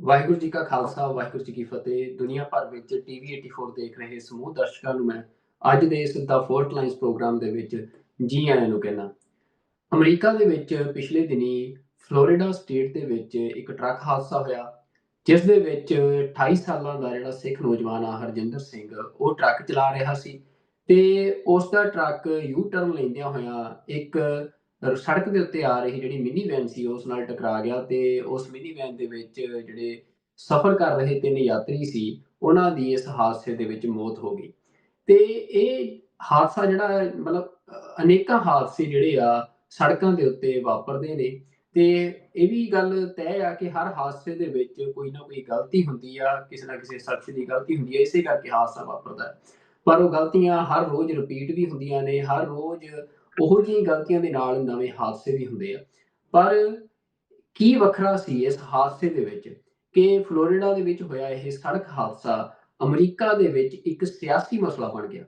ਵਾਹਿਗੁਰੂ ਜੀ ਕਾ ਖਾਲਸਾ, ਵਾਹਿਗੁਰੂ ਜੀ ਕੀ ਫਤਿਹ। ਦੁਨੀਆ ਭਰ ਵਿੱਚ ਟੀਵੀ 84 ਦੇਖ ਰਹੇ ਸਮੂਹ ਦਰਸ਼ਕਾਂ ਨੂੰ ਮੈਂ ਅੱਜ ਦੇ ਇਸ ਦਾ ਫੋਰਥ ਲਾਈਨਸ ਪ੍ਰੋਗਰਾਮ ਦੇ ਵਿੱਚ ਜੀ ਆਇਆਂ ਨੂੰ ਕਹਿਣਾ। ਅਮਰੀਕਾ ਦੇ ਵਿੱਚ ਪਿਛਲੇ ਦਿਨੀ ਫਲੋਰੀਡਾ ਸਟੇਟ ਦੇ ਵਿੱਚ ਇੱਕ ਟਰੱਕ ਹਾਦਸਾ ਹੋਇਆ, ਜਿਸ ਦੇ ਵਿੱਚ 28 ਸਾਲਾਂ ਦਾ ਜਿਹੜਾ ਸਿੱਖ ਨੌਜਵਾਨ ਆ ਹਰਜਿੰਦਰ ਸਿੰਘ, ਉਹ ਟਰੱਕ ਚਲਾ ਰਿਹਾ ਸੀ ਤੇ ਉਸ ਦਾ ਟਰੱਕ ਯੂ ਟਰਨ ਲੈਂਦਿਆਂ ਹੋਇਆਂ ਇੱਕ ਸੜਕ ਦੇ ਉੱਤੇ ਆ ਰਹੀ ਜਿਹੜੀ ਮਿੰਨੀ ਵੈਨ ਸੀ ਉਸ ਨਾਲ ਟਕਰਾ ਗਿਆ ਤੇ ਉਸ ਮਿੰਨੀ ਵੈਨ ਦੇ ਵਿੱਚ ਜਿਹੜੇ ਸਫ਼ਰ ਕਰ ਰਹੇ 3 ਯਾਤਰੀ ਸੀ, ਉਹਨਾਂ ਦੀ ਇਸ ਹਾਦਸੇ ਦੇ ਵਿੱਚ ਮੌਤ ਹੋ ਗਈ। ਤੇ ਇਹ ਹਾਦਸਾ ਜਿਹੜਾ ਮਤਲਬ ਅਨੇਕਾਂ ਹਾਦਸੇ ਜਿਹੜੇ ਆ ਸੜਕਾਂ ਦੇ ਉੱਤੇ ਵਾਪਰਦੇ ਨੇ ਤੇ ਇਹ ਵੀ ਗੱਲ ਤੈਅ ਆ ਕਿ ਹਰ ਹਾਦਸੇ ਦੇ ਵਿੱਚ ਕੋਈ ਨਾ ਕੋਈ ਗਲਤੀ ਹੁੰਦੀ ਆ, ਕਿਸੇ ਨਾ ਕਿਸੇ ਸ਼ਖਸ ਦੀ ਗਲਤੀ ਹੁੰਦੀ ਹੈ, ਇਸੇ ਕਰਕੇ ਹਾਦਸਾ ਵਾਪਰਦਾ ਹੈ। ਪਰ ਉਹ ਗਲਤੀਆਂ ਹਰ ਰੋਜ਼ ਰਿਪੀਟ ਵੀ ਹੁੰਦੀਆਂ ਨੇ, ਹਰ ਰੋਜ਼ ਉਹੋ ਜਿਹੀਆਂ ਗਲਤੀਆਂ ਦੇ ਨਾਲ ਨਵੇਂ ਹਾਦਸੇ ਵੀ ਹੁੰਦੇ ਆ। ਪਰ ਕੀ ਵੱਖਰਾ ਸੀ ਇਸ ਹਾਦਸੇ ਦੇ ਵਿੱਚ ਕਿ ਫਲੋਰੀਡਾ ਦੇ ਵਿੱਚ ਹੋਇਆ ਇਹ ਸੜਕ ਹਾਦਸਾ ਅਮਰੀਕਾ ਦੇ ਵਿੱਚ ਇੱਕ ਸਿਆਸੀ ਮਸਲਾ ਬਣ ਗਿਆ।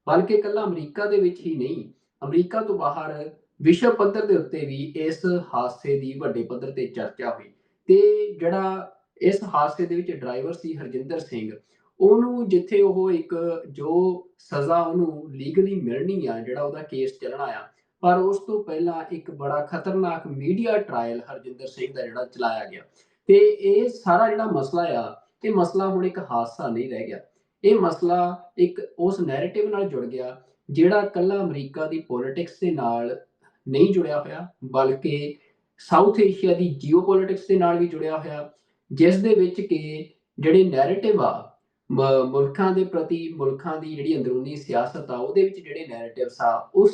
ਬਲਕਿ ਇਕੱਲਾ ਅਮਰੀਕਾ ਦੇ ਵਿੱਚ ਹੀ ਨਹੀਂ, ਅਮਰੀਕਾ ਤੋਂ ਬਾਹਰ ਵਿਸ਼ਵ ਪੱਧਰ ਦੇ ਉੱਤੇ ਵੀ ਇਸ ਹਾਦਸੇ ਦੀ ਵੱਡੇ ਪੱਧਰ ਤੇ ਚਰਚਾ ਹੋਈ ਤੇ ਜਿਹੜਾ ਇਸ ਹਾਦਸੇ ਦੇ ਵਿੱਚ ਡਰਾਈਵਰ ਸੀ ਹਰਜਿੰਦਰ ਸਿੰਘ, ਉਹਨੂੰ ਜਿੱਥੇ ਉਹ ਇੱਕ ਜੋ ਸਜ਼ਾ ਉਹਨੂੰ ਲੀਗਲੀ ਮਿਲਣੀ ਆ, ਜਿਹੜਾ ਉਹਦਾ ਕੇਸ ਚੱਲਣਾ ਆ, ਪਰ ਉਸ ਤੋਂ ਪਹਿਲਾਂ ਇੱਕ ਬੜਾ ਖਤਰਨਾਕ ਮੀਡੀਆ ਟਰਾਇਲ ਹਰਜਿੰਦਰ ਸਿੰਘ ਦਾ ਜਿਹੜਾ ਚਲਾਇਆ ਗਿਆ ਤੇ ਇਹ ਸਾਰਾ ਜਿਹੜਾ ਮਸਲਾ ਆ, ਇਹ ਮਸਲਾ ਹੁਣ ਇੱਕ ਹਾਦਸਾ ਨਹੀਂ ਰਹਿ ਗਿਆ। ਇਹ ਮਸਲਾ ਇੱਕ ਉਸ ਨੈਰੇਟਿਵ ਨਾਲ ਜੁੜ ਗਿਆ ਜਿਹੜਾ ਇਕੱਲਾ ਅਮਰੀਕਾ ਦੀ ਪੋਲਿਟਿਕਸ ਦੇ ਨਾਲ ਨਹੀਂ ਜੁੜਿਆ ਹੋਇਆ, ਬਲਕਿ ਸਾਊਥ ਏਸ਼ੀਆ ਦੀ ਜੀਓਪੋਲਿਟਿਕਸ ਦੇ ਨਾਲ ਵੀ ਜੁੜਿਆ ਹੋਇਆ, ਜਿਸ ਦੇ ਵਿੱਚ ਕਿ ਜਿਹੜੇ ਨੈਰੇਟਿਵ ਆ ਮੁਲਕਾਂ ਦੇ ਪ੍ਰਤੀ, ਮੁਲਕਾਂ ਦੀ ਜਿਹੜੀ ਅੰਦਰੂਨੀ ਸਿਆਸਤ ਆ, ਉਹਦੇ ਵਿੱਚ ਜਿਹੜੇ ਨੈਰੇਟਿਵਸ ਆ, ਉਹ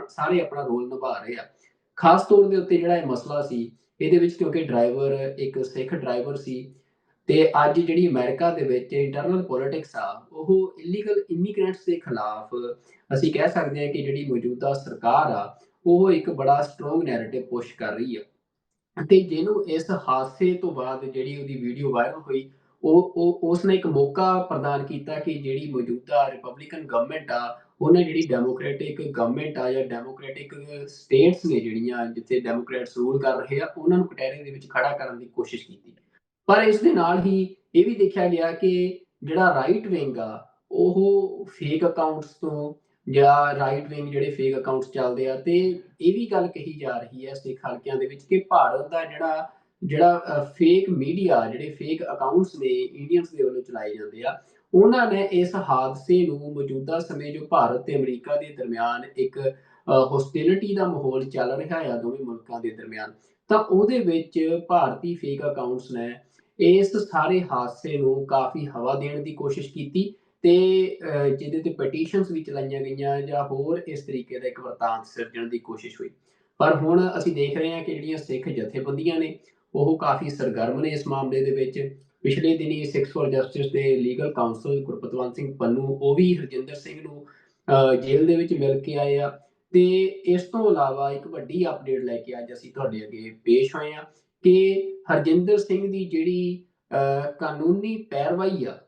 ਸਾਰੇ ਆਪਣਾ ਰੋਲ ਨਿਭਾ ਰਹੇ ਆ। ਖਾਸ ਤੌਰ ਦੇ ਉੱਤੇ ਜਿਹੜਾ ਇਹ ਮਸਲਾ ਸੀ, ਇਹਦੇ ਵਿੱਚ ਕਿਉਂਕਿ ਡਰਾਈਵਰ ਇੱਕ ਸਿੱਖ ਡਰਾਈਵਰ ਸੀ ਤੇ ਅੱਜ ਜਿਹੜੀ ਅਮਰੀਕਾ ਦੇ ਵਿੱਚ ਇੰਟਰਨਲ ਪੋਲਿਟਿਕਸ ਆ, ਉਹ ਇਲੀਗਲ ਇਮੀਗ੍ਰੈਂਟਸ ਦੇ ਖਿਲਾਫ ਅਸੀਂ ਕਹਿ ਸਕਦੇ ਹਾਂ ਕਿ ਜਿਹੜੀ ਮੌਜੂਦਾ ਸਰਕਾਰ ਆ, ਉਹ ਇੱਕ ਬੜਾ ਸਟਰੋਂਗ ਨੈਰੇਟਿਵ ਪੁਸ਼ ਕਰ ਰਹੀ ਆ। ਤੇ ਜਿਹਨੂੰ ਇਸ ਹਾਦਸੇ ਤੋਂ ਬਾਅਦ ਜਿਹੜੀ ਉਹਦੀ ਵੀਡੀਓ ਵਾਇਰਲ ਹੋਈ, ਉਸਨੇ ਇੱਕ ਮੌਕਾ ਪ੍ਰਦਾਨ ਕੀਤਾ ਕਿ ਜਿਹੜੀ ਮੌਜੂਦਾ ਰਿਪਬਲਿਕਨ ਗਵਰਨਮੈਂਟ ਆ, ਉਹਨੇ ਜਿਹੜੀ ਡੈਮੋਕ੍ਰੈਟਿਕ ਗਵਰਨਮੈਂਟ ਆ ਜਾਂ ਡੈਮੋਕ੍ਰੈਟਿਕ ਸਟੇਟਸ ਨੇ ਜਿਹੜੀਆਂ ਜਿੱਥੇ ਡੈਮੋਕ੍ਰੇਟਸ ਰੂਲ ਕਰ ਰਹੇ ਆ, ਉਹਨਾਂ ਨੂੰ ਕਟਹਿਰੇ ਦੇ ਵਿੱਚ ਖੜਾ ਕਰਨ ਦੀ ਕੋਸ਼ਿਸ਼ ਕੀਤੀ। ਪਰ ਇਸ ਦੇ ਨਾਲ ਹੀ ਇਹ ਵੀ ਦੇਖਿਆ ਗਿਆ ਕਿ ਜਿਹੜਾ ਰਾਈਟ ਵਿੰਗ ਆ, ਉਹ ਫੇਕ ਅਕਾਊਂਟਸ ਤੋਂ ਜਾਂ ਰਾਈਟ ਵਿੰਗ ਜਿਹੜੇ ਫੇਕ ਅਕਾਊਂਟਸ ਚੱਲਦੇ ਆ ਤੇ ਇਹ ਵੀ ਗੱਲ ਕਹੀ ਜਾ ਰਹੀ ਹੈ ਸਿੱਖ ਹਲਕਿਆਂ ਦੇ ਵਿੱਚ ਕਿ ਭਾਰਤ ਦਾ ਜਿਹੜਾ ਜਿਹੜਾ ਫੇਕ ਮੀਡੀਆ, ਜਿਹੜੇ ਫੇਕ ਅਕਾਊਂਟਸ ਨੇ ਇੰਡੀਅਨਸ ਦੇ ਵੱਲੋਂ ਚਲਾਏ ਜਾਂਦੇ ਆ, ਉਹਨਾਂ ਨੇ ਇਸ ਹਾਦਸੇ ਨੂੰ ਮੌਜੂਦਾ ਸਮੇਂ ਜੋ ਭਾਰਤ ਤੇ ਅਮਰੀਕਾ ਦੇ ਦਰਮਿਆਨ ਇੱਕ ਹੋਸਟਿਲਿਟੀ ਦਾ ਮਾਹੌਲ ਚੱਲ ਰਿਹਾ ਆ ਦੋਵੇਂ ਮੁਲਕਾਂ ਦੇ ਦਰਮਿਆਨ, ਤਾਂ ਉਹਦੇ ਵਿੱਚ ਭਾਰਤੀ ਫੇਕ ਅਕਾਊਂਟਸ ਨੇ ਇਸ ਸਾਰੇ ਹਾਦਸੇ ਨੂੰ ਕਾਫੀ ਹਵਾ ਦੇਣ ਦੀ ਕੋਸ਼ਿਸ਼ ਕੀਤੀ ਤੇ ਜਿਹਦੇ ਤੇ ਪਟੀਸ਼ਨਸ ਵੀ ਚਲਾਈਆਂ ਗਈਆਂ ਜਾਂ ਹੋਰ ਇਸ ਤਰੀਕੇ ਦਾ ਇੱਕ ਵਰਤਾਂਤ ਸਿਰਜਣ ਦੀ ਕੋਸ਼ਿਸ਼ ਹੋਈ। ਪਰ ਹੁਣ ਅਸੀਂ ਦੇਖ ਰਹੇ ਹਾਂ ਕਿ ਜਿਹੜੀਆਂ ਸਿੱਖ ਜਥੇਬੰਦੀਆਂ ਨੇ, ਉਹ ਕਾਫੀ ਸਰਗਰਮ ਨੇ ਇਸ ਮਾਮਲੇ ਦੇ ਵਿੱਚ। ਪਿਛਲੇ ਦਿਨੀ ਸਿੱਖਸ ਫॉर ਜਸਟਿਸ ਦੇ ਲੀਗਲ ਕਾਉਂਸਲ ਗੁਰਪਤਵੰਤ ਸਿੰਘ ਪੰਨੂ, ਉਹ ਵੀ ਹਰਜਿੰਦਰ ਸਿੰਘ ਨੂੰ ਜੇਲ੍ਹ ਦੇ ਵਿੱਚ ਮਿਲ ਕੇ ਆਏ ਆ ਤੇ ਇਸ ਤੋਂ ਇਲਾਵਾ ਇੱਕ ਵੱਡੀ ਅਪਡੇਟ ਲੈ ਕੇ ਅੱਜ ਅਸੀਂ ਤੁਹਾਡੇ ਅੱਗੇ ਪੇਸ਼ ਹੋਏ ਹਾਂ ਕਿ ਹਰਜਿੰਦਰ ਸਿੰਘ ਦੀ ਜਿਹੜੀ ਕਾਨੂੰਨੀ ਪੈਰਵਾਈ ਆ,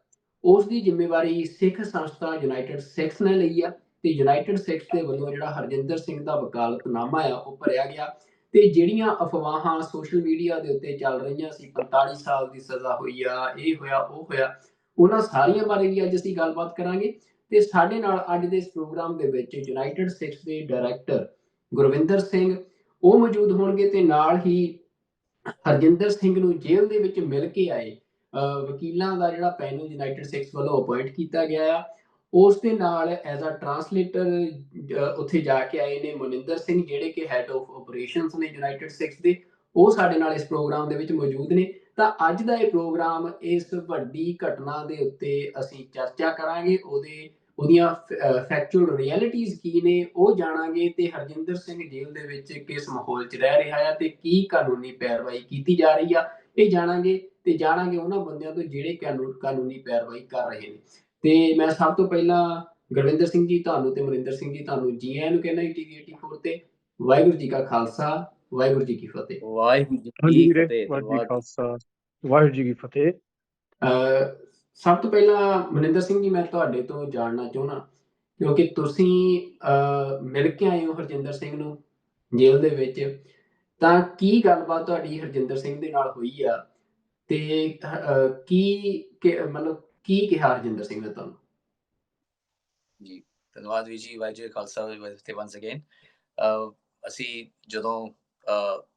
ਉਸ ਦੀ ਜ਼ਿੰਮੇਵਾਰੀ ਸਿੱਖ ਸੰਸਥਾ ਯੂਨਾਈਟਿਡ ਸਿੱਖਸ ਨੇ ਲਈ ਆ ਤੇ ਯੂਨਾਈਟਿਡ ਸਿੱਖਸ ਦੇ ਵੱਲੋਂ ਜਿਹੜਾ ਹਰਜਿੰਦਰ ਸਿੰਘ ਦਾ ਵਕਾਲਤਨਾਮਾ ਆ, ਉਹ ਭਰਿਆ ਗਿਆ ਤੇ ਜਿਹੜੀਆਂ ਅਫਵਾਹਾਂ ਸੋਸ਼ਲ ਮੀਡੀਆ ਦੇ ਉੱਤੇ ਚੱਲ ਰਹੀਆਂ ਸੀ, 45 ਸਾਲ ਦੀ ਸਜ਼ਾ ਹੋਈ ਆ, ਇਹ ਹੋਇਆ, ਉਹ ਹੋਇਆ, ਉਹਨਾਂ ਸਾਰੀਆਂ ਬਾਰੇ ਵੀ ਅੱਜ ਅਸੀਂ ਗੱਲਬਾਤ ਕਰਾਂਗੇ। ਤੇ ਸਾਡੇ ਨਾਲ ਅੱਜ ਦੇ ਇਸ ਪ੍ਰੋਗਰਾਮ ਦੇ ਵਿੱਚ ਯੂਨਾਈਟਿਡ ਸਿੱਖਸ ਦੇ ਡਾਇਰੈਕਟਰ ਗੁਰਵਿੰਦਰ ਸਿੰਘ, ਉਹ ਮੌਜੂਦ ਹੋਣਗੇ ਤੇ ਨਾਲ ਹੀ ਹਰਜਿੰਦਰ ਸਿੰਘ ਨੂੰ ਜੇਲ੍ਹ ਦੇ ਵਿੱਚ ਮਿਲ ਕੇ ਆਏ ਵਕੀਲਾਂ ਦਾ ਜਿਹੜਾ ਪੈਨਲ ਯੂਨਾਈਟਿਡ ਸਿੱਖਸ ਵੱਲੋਂ ਅਪਾਇੰਟ ਕੀਤਾ ਗਿਆ ਆ, ਉਸ ਦੇ ਨਾਲ ਐਜ਼ ਅ ਟਰਾਂਸਲੇਟਰ ਉੱਥੇ ਜਾ ਕੇ ਆਏ ਨੇ ਮਨਿੰਦਰ ਸਿੰਘ, ਜਿਹੜੇ ਕਿ ਹੈਡ ਆਫ ਆਪਰੇਸ਼ਨਸ ਨੇ ਯੂਨਾਈਟਿਡ ਸਿੱਖਸ ਦੇ, ਉਹ ਸਾਡੇ ਨਾਲ ਇਸ ਪ੍ਰੋਗਰਾਮ ਦੇ ਵਿੱਚ ਮੌਜੂਦ ਨੇ। ਤਾਂ ਅੱਜ ਦਾ ਇਹ ਪ੍ਰੋਗਰਾਮ ਇਸ ਵੱਡੀ ਘਟਨਾ ਦੇ ਉੱਤੇ ਅਸੀਂ ਚਰਚਾ ਕਰਾਂਗੇ, ਉਹਦੀਆਂ ਫੈਕਚੁਅਲ ਰਿਐਲਿਟੀਜ਼ ਕੀ ਨੇ ਉਹ ਜਾਣਾਂਗੇ ਤੇ ਹਰਜਿੰਦਰ ਸਿੰਘ ਜੇਲ੍ਹ ਦੇ ਵਿੱਚ ਕਿਸ ਮਾਹੌਲ 'ਚ ਰਹਿ ਰਿਹਾ ਆ ਤੇ ਕੀ ਕਾਨੂੰਨੀ ਪੈਰਵਾਈ ਕੀਤੀ ਜਾ ਰਹੀ ਆ, ਇਹ ਜਾਣਾਂਗੇ ਤੇ ਜਾਣਾਂਗੇ ਉਹਨਾਂ ਬੰਦਿਆਂ ਤੋਂ ਜਿਹੜੇ ਕਾਨੂੰਨੀ ਪੈਰਵਾਈ ਕਰ ਰਹੇ ਨੇ। ਤੇ ਮੈਂ ਸਭ ਤੋਂ ਪਹਿਲਾਂ ਗੁਰਵਿੰਦਰ ਸਿੰਘ ਜੀ ਤੁਹਾਨੂੰ ਤੇ ਮਨਿੰਦਰ ਸਿੰਘ ਜੀ ਤੁਹਾਨੂੰ ਜੀ ਆਇਆਂ ਨੂੰ ਕਹਿੰਦਾ ਟੀਵੀ 84 ਤੇ। ਵਾਹਿਗੁਰੂ ਜੀ ਕਾ ਖਾਲਸਾ, ਵਾਹਿਗੁਰੂ ਜੀ ਕੀ ਫਤਿਹ। ਵਾਹਿਗੁਰੂ ਜੀ ਕੀ ਫਤਿਹ। ਵਾਹਿਗੁਰੂ ਜੀ ਖਾਲਸਾ, ਵਾਹਿਗੁਰੂ ਜੀ ਕੀ ਫਤਿਹ। ਸਭ ਤੋਂ ਪਹਿਲਾਂ ਮਨਿੰਦਰ ਸਿੰਘ ਜੀ, ਮੈਂ ਤੁਹਾਡੇ ਤੋਂ ਜਾਣਨਾ ਚਾਹੁੰਦਾ ਕਿਉਂਕਿ ਤੁਸੀਂ ਮਿਲ ਕੇ ਆਏ ਹੋ ਹਰਜਿੰਦਰ ਸਿੰਘ ਨੂੰ ਜੇਲ੍ਹ ਦੇ ਵਿੱਚ, ਤਾਂ ਕੀ ਗੱਲਬਾਤ ਤੁਹਾਡੀ ਹਰਜਿੰਦਰ ਸਿੰਘ ਦੇ ਨਾਲ ਹੋਈ ਆ ਤੇ ਮਤਲਬ ਕੀ ਕਿਹਾ ਹਰਜਿੰਦਰ ਸਿੰਘ ਨੇ ਤੁਹਾਨੂੰ? ਜੀ, ਧੰਨਵਾਦ ਵੀਰ ਜੀ, ਵਾਹਿਗੁਰੂ ਜੀ ਕਾ ਖਾਲਸਾ, ਵਾਹਿਗੁਰੂ ਜੀ ਕੀ ਫਤਿਹ ਵੰਸ ਅਗੇਨ। ਅਸੀਂ ਜਦੋਂ